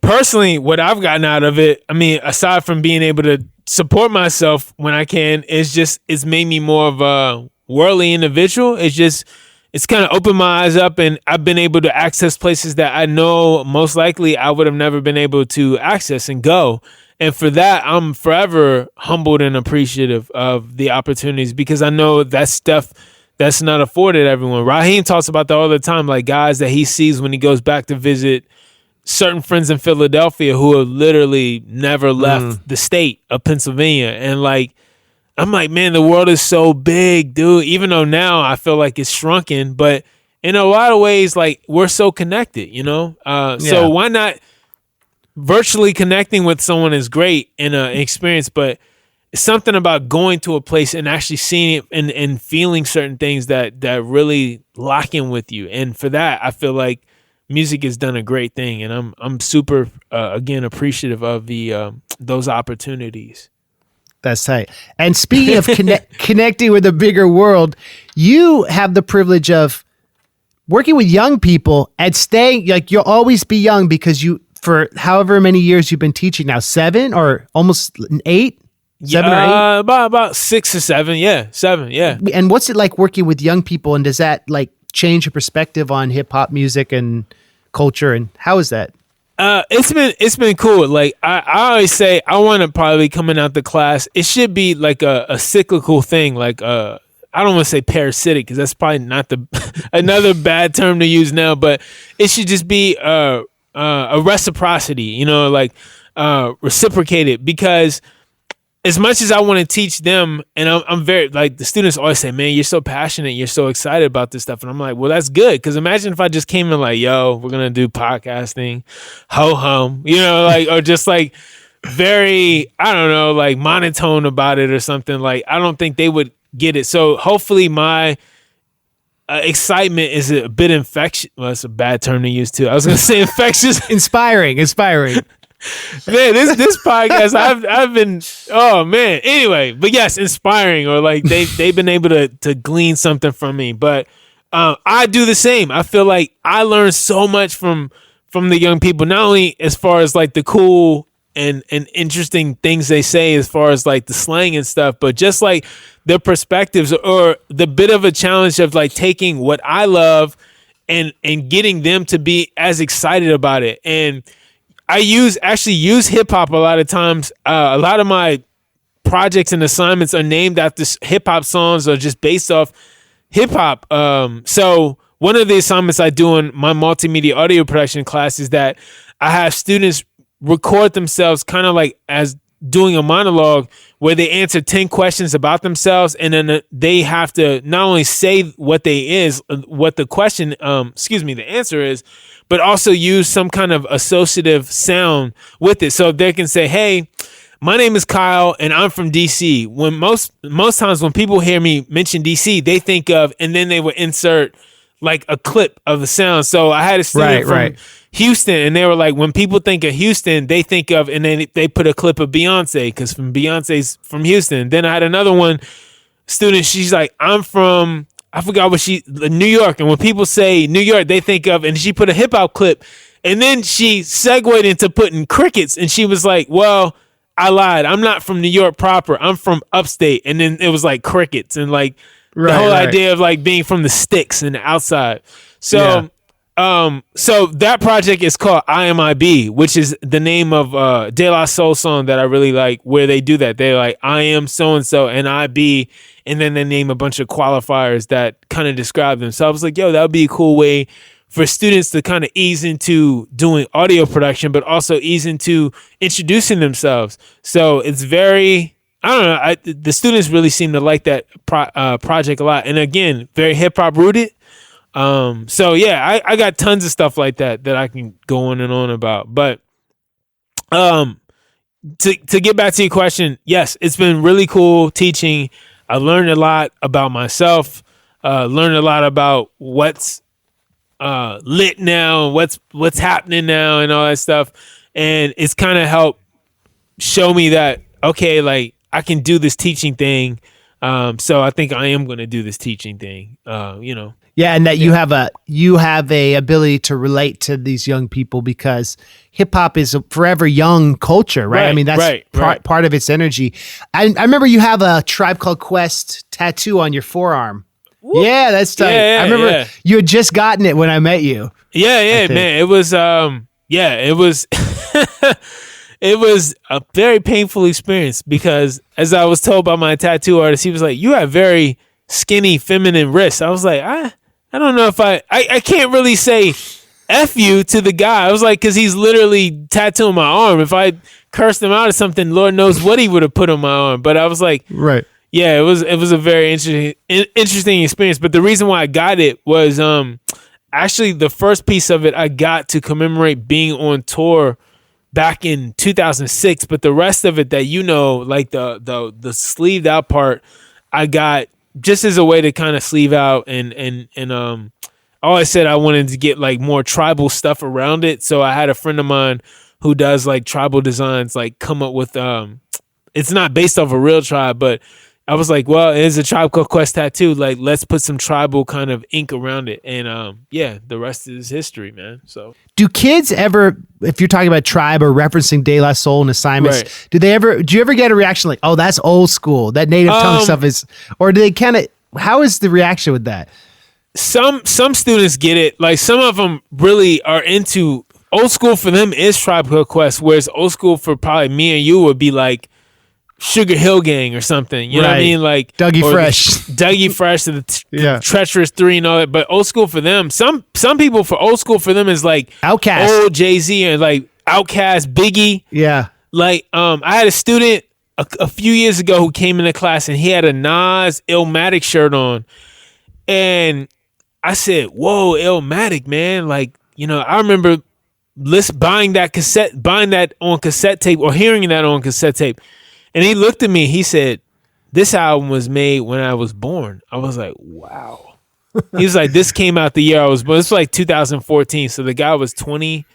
personally, what I've gotten out of it, I mean, aside from being able to support myself when I can, it's made me more of a worldly individual. It's kind of opened my eyes up, and I've been able to access places that I know most likely I would have never been able to access and go. And for that, I'm forever humbled and appreciative of the opportunities, because I know that stuff that's not afforded everyone. Raheem talks about that all the time, like guys that he sees when he goes back to visit certain friends in Philadelphia who have literally never left the state of Pennsylvania. And like, I'm like, man, the world is so big, dude. Even though now I feel like it's shrunken, but in a lot of ways, like, we're so connected, you know? So why not? Virtually connecting with someone is great in an experience, but it's something about going to a place and actually seeing it and feeling certain things that really lock in with you. And for that, I feel like music has done a great thing, and I'm super again appreciative of the those opportunities. That's tight. And speaking of connecting with a bigger world, you have the privilege of working with young people and staying, like, you'll always be young because you, for however many years you've been teaching now, 7 or almost 8? 7 or 8? About 6 or 7. Yeah, 7. Yeah. And what's it like working with young people? And does that like change your perspective on hip hop music and culture? And how is that? It's been cool. Like I always say, I want to probably coming out the class, it should be like a cyclical thing. Like I don't want to say parasitic, because that's probably not the another bad term to use now. But it should just be a reciprocity, you know, like reciprocated. Because as much as I want to teach them, and I'm very, like, the students always say, man, you're so passionate, you're so excited about this stuff. And I'm like, well, that's good. Because imagine if I just came in like, yo, we're going to do podcasting, ho-hum, you know, like, or just like very, I don't know, like monotone about it or something. Like, I don't think they would get it. So hopefully my excitement is a bit infectious. Well, that's a bad term to use too. I was going to say infectious. Inspiring. Man, this podcast, I've been, oh man. Anyway, but yes, inspiring, or like they've been able to glean something from me. But I do the same. I feel like I learn so much from the young people, not only as far as like the cool and interesting things they say as far as like the slang and stuff, but just like their perspectives, or the bit of a challenge of like taking what I love and getting them to be as excited about it. And I actually use hip hop a lot of times. A lot of my projects and assignments are named after hip hop songs, or just based off hip hop. So one of the assignments I do in my multimedia audio production class is that I have students record themselves kind of like as doing a monologue where they answer 10 questions about themselves, and then they have to not only say what the question, the answer is, but also use some kind of associative sound with it. So they can say, hey, my name is Kyle and I'm from DC. When most times when people hear me mention DC, they think of, and then they would insert like a clip of the sound. So I had a student from Houston, and they were like, when people think of Houston, they think of, and then they put a clip of Beyonce, because Beyonce's from Houston. Then I had another one student, she's like, I'm from, I forgot New York. And when people say New York, they think of, and she put a hip hop clip, and then she segued into putting crickets, and she was like, well, I lied. I'm not from New York proper. I'm from upstate. And then it was like crickets, and like the whole idea of like being from the sticks and the outside. So, so that project is called IMIB, which is the name of De La Soul song that I really like, where they do that. They're like, I am so-and-so and I be, and then they name a bunch of qualifiers that kind of describe them. So I was like, yo, that would be a cool way for students to kind of ease into doing audio production, but also ease into introducing themselves. So it's very, I don't know, the students really seem to like that project a lot. And again, very hip hop rooted. So yeah, I got tons of stuff like that I can go on and on about. But to get back to your question, yes, it's been really cool teaching. I learned a lot about myself, learned a lot about what's lit now, what's happening now, and all that stuff. And it's kind of helped show me that, okay, like I can do this teaching thing. So I think I am going to do this teaching thing, you know. Yeah, and that you have a ability to relate to these young people because hip hop is a forever young culture, right? I mean, that's part of its energy. I remember you have a Tribe Called Quest tattoo on your forearm. Woo. Yeah, that's tight. I remember you had just gotten it when I met you. Yeah, man. It was it was it was a very painful experience because as I was told by my tattoo artist, he was like, "You have very skinny feminine wrists." I was like, I don't know if I can't really say F you to the guy. I was like, because he's literally tattooing my arm. If I cursed him out or something, Lord knows what he would have put on my arm. But I was like, right. Yeah, it was a very interesting experience. But the reason why I got it was actually the first piece of it I got to commemorate being on tour back in 2006. But the rest of it that like the sleeved out part, I got just as a way to kind of sleeve out and I said I wanted to get like more tribal stuff around it. So I had a friend of mine who does like tribal designs, like come up with it's not based off a real tribe, but I was like, well, it is a Tribe Called Quest tattoo. Like, let's put some tribal kind of ink around it. And the rest is history, man. So do kids ever, if you're talking about tribe or referencing De La Soul and assignments, do you ever get a reaction like, oh, that's old school, that native tongue stuff is, or do they kind of, how is the reaction with that? Some students get it. Like some of them really are into old school. For them is Tribe Called Quest, whereas old school for probably me and you would be like Sugar Hill Gang or something. You know what I mean? Like Dougie Fresh, the Treacherous 3 and all that. But old school for them, some people for old school for them is like Outkast, old Jay-Z and like Outkast, Biggie. Yeah. Like I had a student a few years ago who came into class and he had a Nas Illmatic shirt on, and I said, "Whoa, Illmatic, man!" Like, I remember buying that on cassette tape or hearing that on cassette tape. And he looked at me. He said, "This album was made when I was born." I was like, "Wow." He was like, "This came out the year I was born." This was like 2014. So the guy was 20,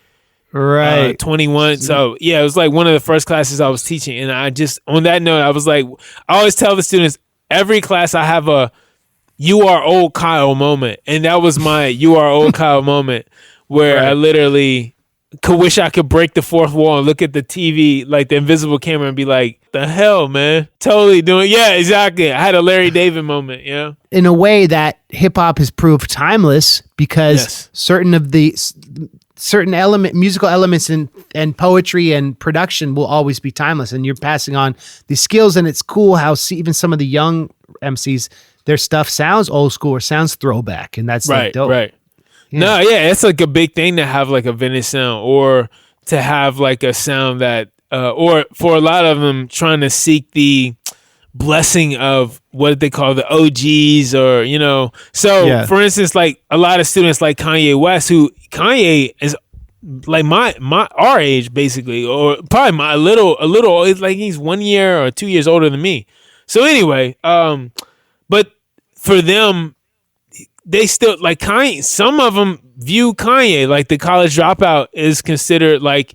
right, 21. So yeah, it was like one of the first classes I was teaching. And I just, on that note, I was like, I always tell the students, every class I have a "You are old Kyle" moment, and that was my "You are old Kyle" moment, where I literally wish I could break the fourth wall and look at the TV, like the invisible camera, and be like, "The hell, man!" Totally doing, yeah, exactly. I had a Larry David moment, in a way that hip hop has proved timeless because certain musical elements and poetry and production will always be timeless, and you're passing on these skills, and it's cool how even some of the young MCs, their stuff sounds old school or sounds throwback, and that's like dope. Right. Yeah. No, yeah, it's like a big thing to have like a vintage sound, or to have like a sound that, or for a lot of them trying to seek the blessing of what they call the OGs, or So for instance, like a lot of students like Kanye West, who Kanye is like our age basically, or probably a little. It's like he's 1 year or 2 years older than me. So anyway, but for them, they still like Kanye. Some of them view Kanye, like The College Dropout, is considered like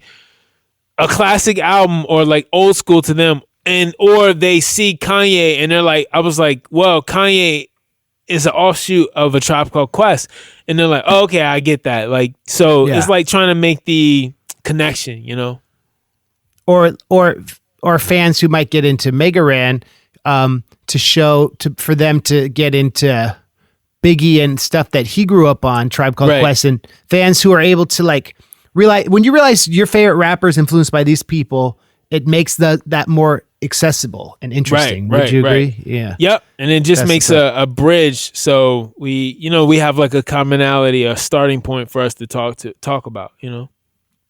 a classic album or like old school to them, or they see Kanye and they're like, I was like, well, Kanye is an offshoot of A Tribe Called Quest, and they're like, oh, okay, I get that. Like, so it's like trying to make the connection, or fans who might get into Mega Ran, for them to get into Biggie and stuff that he grew up on, Tribe Called Quest, and fans who are able to like realize, when you realize your favorite rapper is influenced by these people, it makes that more accessible and interesting. Would you agree? Yeah. Yep. And it just makes a bridge. So we have like a commonality, a starting point for us to talk about,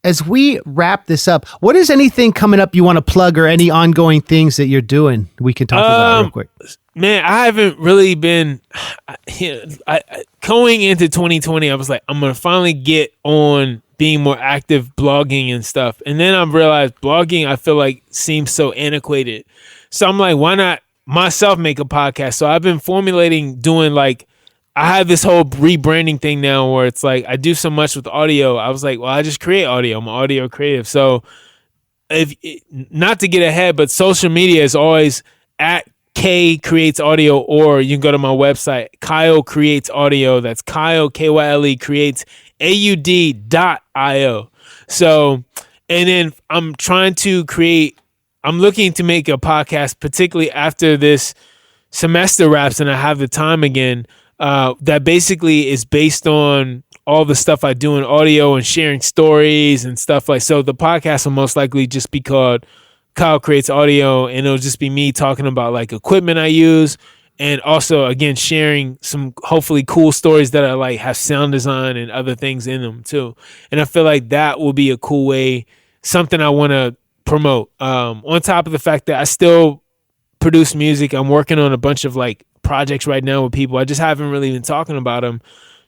As we wrap this up, what is anything coming up you want to plug, or any ongoing things that you're doing we can talk about real quick? Man, I haven't really been going into 2020. I was like, I'm going to finally get on being more active, blogging and stuff. And then I realized blogging, I feel like, seems so antiquated. So I'm like, why not myself make a podcast? So I've been doing like, I have this whole rebranding thing now where it's like I do so much with audio. I was like, well, I just create audio. I'm an audio creative. So not to get ahead, but social media is always at K Creates Audio, or you can go to my website, Kyle Creates Audio. That's Kyle, Kyle Creates AUD.io. So, and then I'm looking to make a podcast, particularly after this semester wraps and I have the time again, that basically is based on all the stuff I do in audio and sharing stories and stuff like. So the podcast will most likely just be called Kyle Creates Audio, and it'll just be me talking about like equipment I use, and also again sharing some hopefully cool stories that I like have sound design and other things in them too. And I feel like that will be a cool way, something I want to promote. On top of the fact that I still produce music, I'm working on a bunch of like projects right now with people. I just haven't really been talking about them,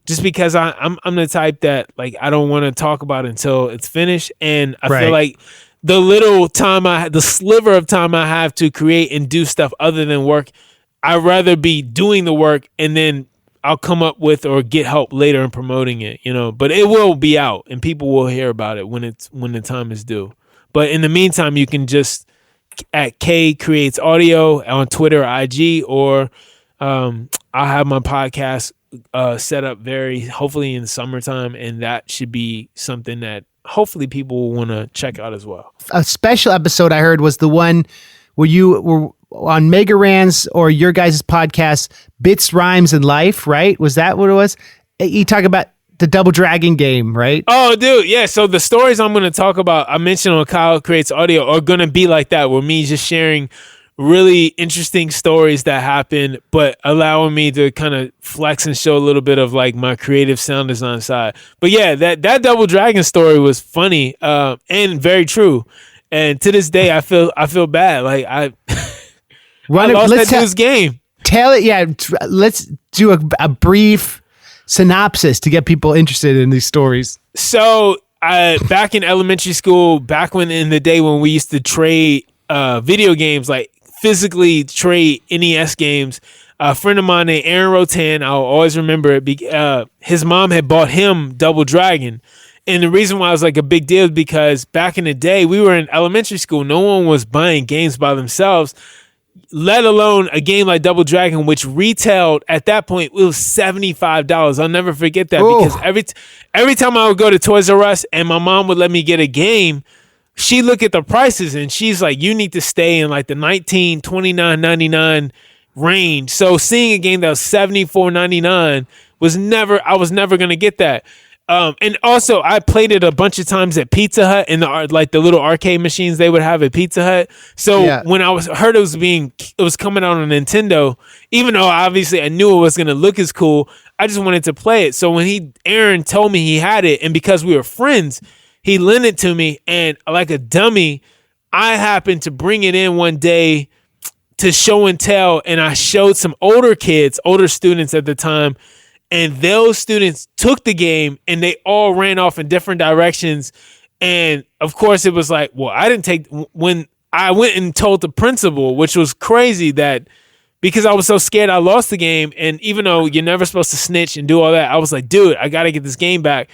just because I'm the type that like I don't want to talk about it until it's finished. And I feel like the little time the sliver of time I have to create and do stuff other than work, I'd rather be doing the work and then I'll come up with or get help later in promoting it, you know. But it will be out and people will hear about it when the time is due. But in the meantime, you can just at K Creates Audio on Twitter or IG, or I'll have my podcast set up hopefully in the summertime, and that should be something that hopefully people will want to check out as well. A special episode I heard was the one where you were on Mega Ran's or your guys' podcast, Bits, Rhymes, and Life, right? Was that what it was? You talk about the Double Dragon game, right? Oh, dude, yeah. So the stories I'm going to talk about, I mentioned on Kyle Creates Audio, are going to be like that, where me just sharing really interesting stories that happen, but allowing me to kind of flex and show a little bit of like my creative sound design side. But yeah, that Double Dragon story was funny and very true. And to this day, I feel bad. Like I lost that dude's game. Tell it, yeah. Let's do a brief synopsis to get people interested in these stories. So back in elementary school, back in the day when we used to trade video games, like physically trade NES games, a friend of mine named Aaron Rotan, I'll always remember it, his mom had bought him Double Dragon. And the reason why it was like a big deal is because back in the day, we were in elementary school, no one was buying games by themselves, let alone a game like Double Dragon, which retailed at that point, it was $75. I'll never forget that. Ooh. Because every time I would go to Toys R Us and my mom would let me get a game, she look at the prices and she's like, you need to stay in like the $19, $29.99 range. So seeing a game that was $74.99 I was never going to get that. And also I played it a bunch of times at Pizza Hut in the little arcade machines they would have at Pizza Hut. So when I heard it was coming out on Nintendo, even though obviously I knew it was going to look as cool, I just wanted to play it. So when Aaron told me he had it, and because we were friends, he lent it to me, and like a dummy, I happened to bring it in one day to show and tell, and I showed some older students at the time, and those students took the game, and they all ran off in different directions. And of course, it was like, well, when I went and told the principal, which was crazy, that because I was so scared I lost the game, and even though you're never supposed to snitch and do all that, I was like, dude, I got to get this game back.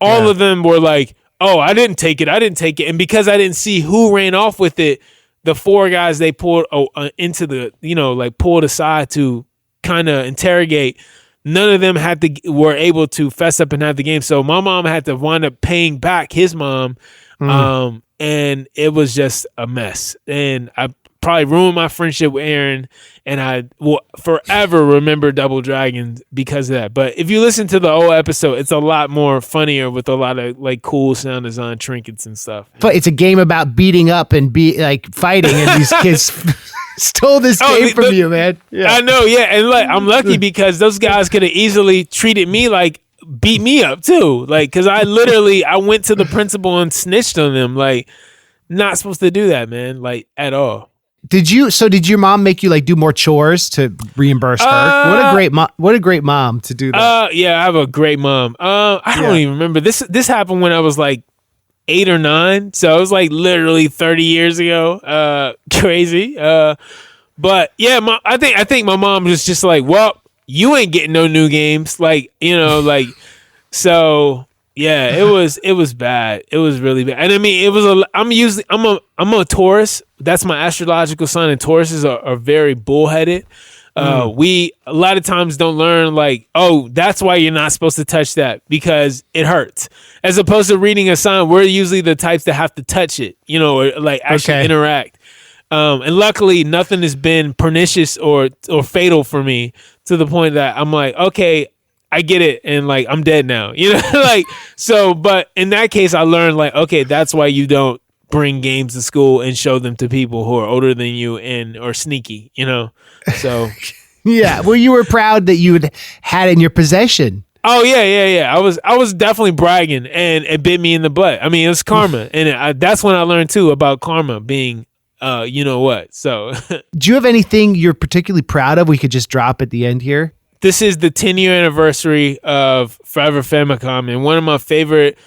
All of them were like, oh, I didn't take it. And because I didn't see who ran off with it, the four guys they pulled into the, like pulled aside to kind of interrogate, none of them were able to fess up and have the game. So my mom had to wind up paying back his mom. And it was just a mess. And I probably ruined my friendship with Aaron, and I will forever remember Double Dragon because of that. But if you listen to the old episode, it's a lot more funnier with a lot of like cool sound design trinkets and stuff. But it's a game about beating up and fighting, and these kids stole this game from you, man. Yeah. I know, yeah. And I'm lucky because those guys could have easily treated me like beat me up too. Like, cause I went to the principal and snitched on them. Like, not supposed to do that, man. Like, at all. Did your mom make you like do more chores to reimburse her? What a great mom to do that. Yeah, I have a great mom. I don't even remember. This happened when I was like 8 or 9. So it was like literally 30 years ago. Crazy. But yeah, I think my mom was just like, well, you ain't getting no new games. Like, like, so Yeah, it was bad. It was really bad. And I mean, I'm a Taurus. That's my astrological sign, and Tauruses are very bullheaded. We a lot of times don't learn like, oh, that's why you're not supposed to touch that because it hurts. As opposed to reading a sign, we're usually the types that have to touch it, or like actually interact. And luckily, nothing has been pernicious or fatal for me to the point that I'm like, okay, I get it, and like I'm dead now, like so. But in that case, I learned like, okay, that's why you don't bring games to school and show them to people who are older than you and or sneaky, So yeah, well, you were proud that you had it in your possession. Oh yeah. I was definitely bragging, and it bit me in the butt. I mean, it was karma, and that's when I learned too about karma being, you know what. So, do you have anything you're particularly proud of? We could just drop at the end here. This is the 10-year anniversary of Forever Famicom, and one of my favorite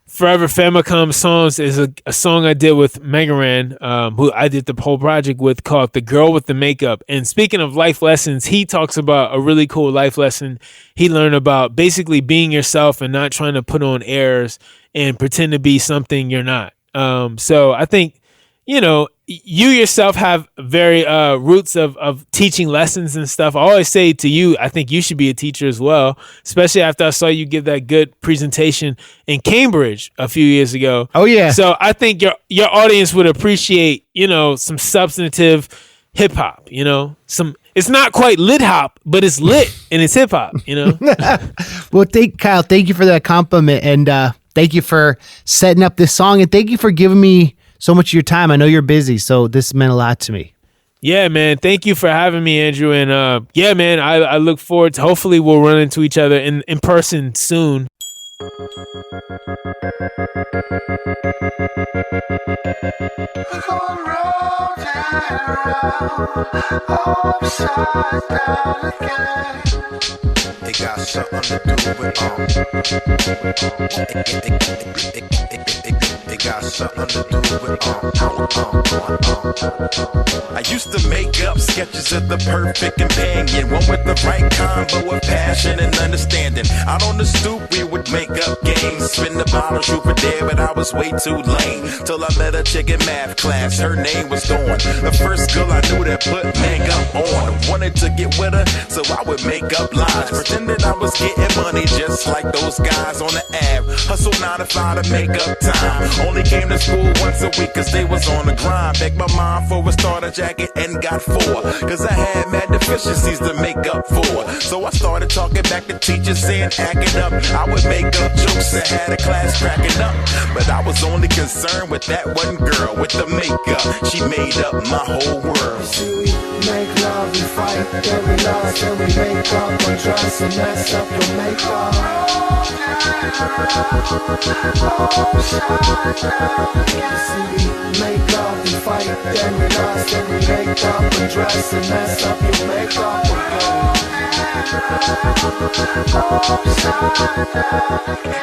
Forever Famicom songs is a song I did with Megaran, who I did the whole project with, called "The Girl with the Makeup." And speaking of life lessons, he talks about a really cool life lesson he learned about basically being yourself and not trying to put on airs and pretend to be something you're not. So I think, you yourself have very roots of teaching lessons and stuff. I always say to you, I think you should be a teacher as well, especially after I saw you give that good presentation in Cambridge a few years ago. Oh, yeah. So I think your audience would appreciate, some substantive hip hop, it's not quite lit hop, but it's lit and it's hip hop, Well, Kyle, thank you for that compliment. And thank you for setting up this song. And thank you for giving me so much of your time. I know you're busy, so this meant a lot to me. Yeah, man. Thank you for having me, Andrew. And yeah, man, I look forward to, hopefully we'll run into each other in person soon. It got something to do with it got something to do with I used to make up sketches of the perfect companion, one with the right combo of passion and understanding. Out on the stoop we would make up games, spin the bottle, shoot for there, but I was way too lame. Till I met a chick in math class, her name was Dawn. The first girl I knew that put makeup on. Wanted to get with her, so I would make up lies, pretending I was getting money just like those guys on the ab. Hustle 9 to 5 to make up time. Only came to school once a week cause they was on the grind. Begged my mom for a starter jacket and got 4, cause I had mad deficiencies to make up for. So I started talking back to teachers and acting up. I would make up jokes and had a class cracking up, but I was only concerned with that one girl with the makeup. She made up my whole world. You see, we make love, we fight, then we lost, then we make up, undress and mess up your makeup. You see, we make love, we fight, then we lost, then we make up, undress and mess up your makeup again.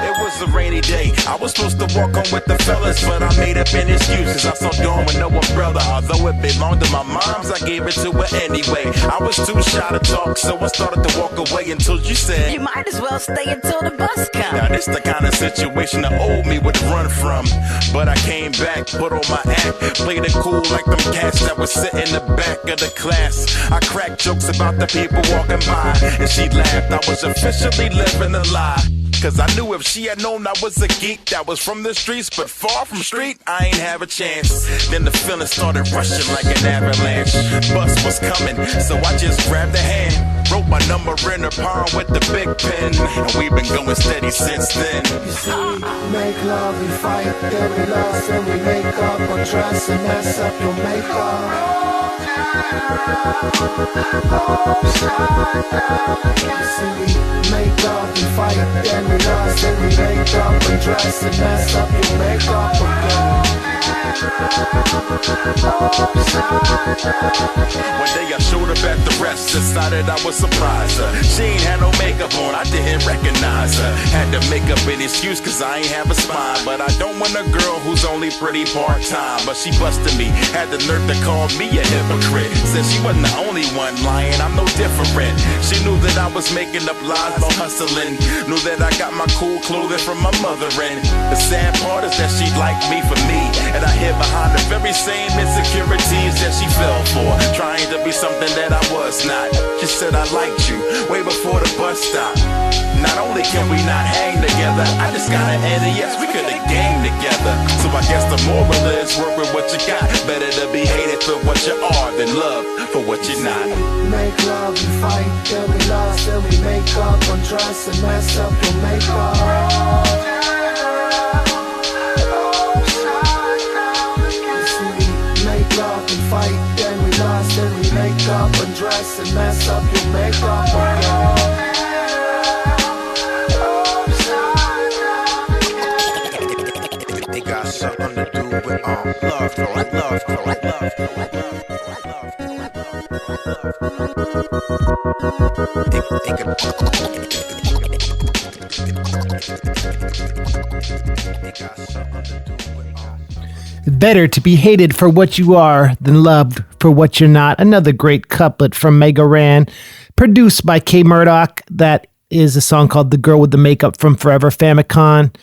It was a rainy day, I was supposed to walk home with the fellas, but I made up an excuse cause I saw Dawn with no umbrella. Although it belonged to my mom's, I gave it to her anyway. I was too shy to talk, so I started to walk away until you said, you might as well stay until the bus comes. now this the kind of situation the old me would run from. But I came back, put on my act, played it cool like them cats that was sitting in the back of the class. I cracked jokes about the people walking by, and she laughed. I was officially living a lie, cause I knew if she had known I was a geek that was from the streets but far from street, I ain't have a chance. Then the feeling started rushing like an avalanche. Bus was coming, so I just grabbed a hand, wrote my number in her palm with the big pen, and we've been going steady since then. You see, we make love, we fight, then we lost, then we make up, undress and mess up your makeup. You see, we make love, we fight, then we lost, then we make up, undress and mess up your makeup again. One day I showed up at the rest, decided I would surprise her. She ain't had no makeup on, I didn't recognize her. Had to make up an excuse cause I ain't have a spine. But I don't want a girl who's only pretty part-time. But she busted me, had the nerve to call me a hypocrite. Said she wasn't the only one lying, I'm no different. She knew that I was making up lies about hustling. Knew that I got my cool clothing from my mother. And the sad part is that she liked me for me. And I hid behind the very same insecurities that she fell for, trying to be something that I was not. She said I liked you way before the bus stop. Not only can we not hang together, I just gotta end it, yes, we could've gang together. So I guess the moral is work with what you got. Better to be hated for what you are than loved for what you're not. Make love and fight, then we lost, then we make up, undress and mess up your makeup. Love and fight, then we lost, then we make up, undress and mess up your makeup again. They got something to do with love, love. Better to be hated for what you are than loved for what you're not. Another great couplet from Mega Ran, produced by K-Murdock. That is a song called The Girl with the Makeup from Forever Famicom.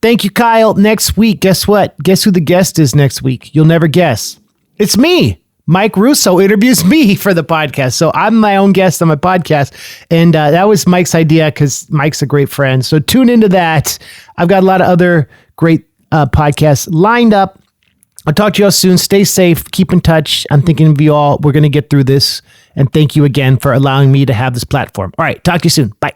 Thank you, Kyle. Next week, guess what? Guess who the guest is next week? You'll never guess. It's me. Mike Russo interviews me for the podcast. So I'm my own guest on my podcast. And that was Mike's idea because Mike's a great friend. So tune into that. I've got a lot of other great podcasts lined up. I'll talk to you all soon. Stay safe. Keep in touch. I'm thinking of you all. We're going to get through this. And thank you again for allowing me to have this platform. All right. Talk to you soon. Bye.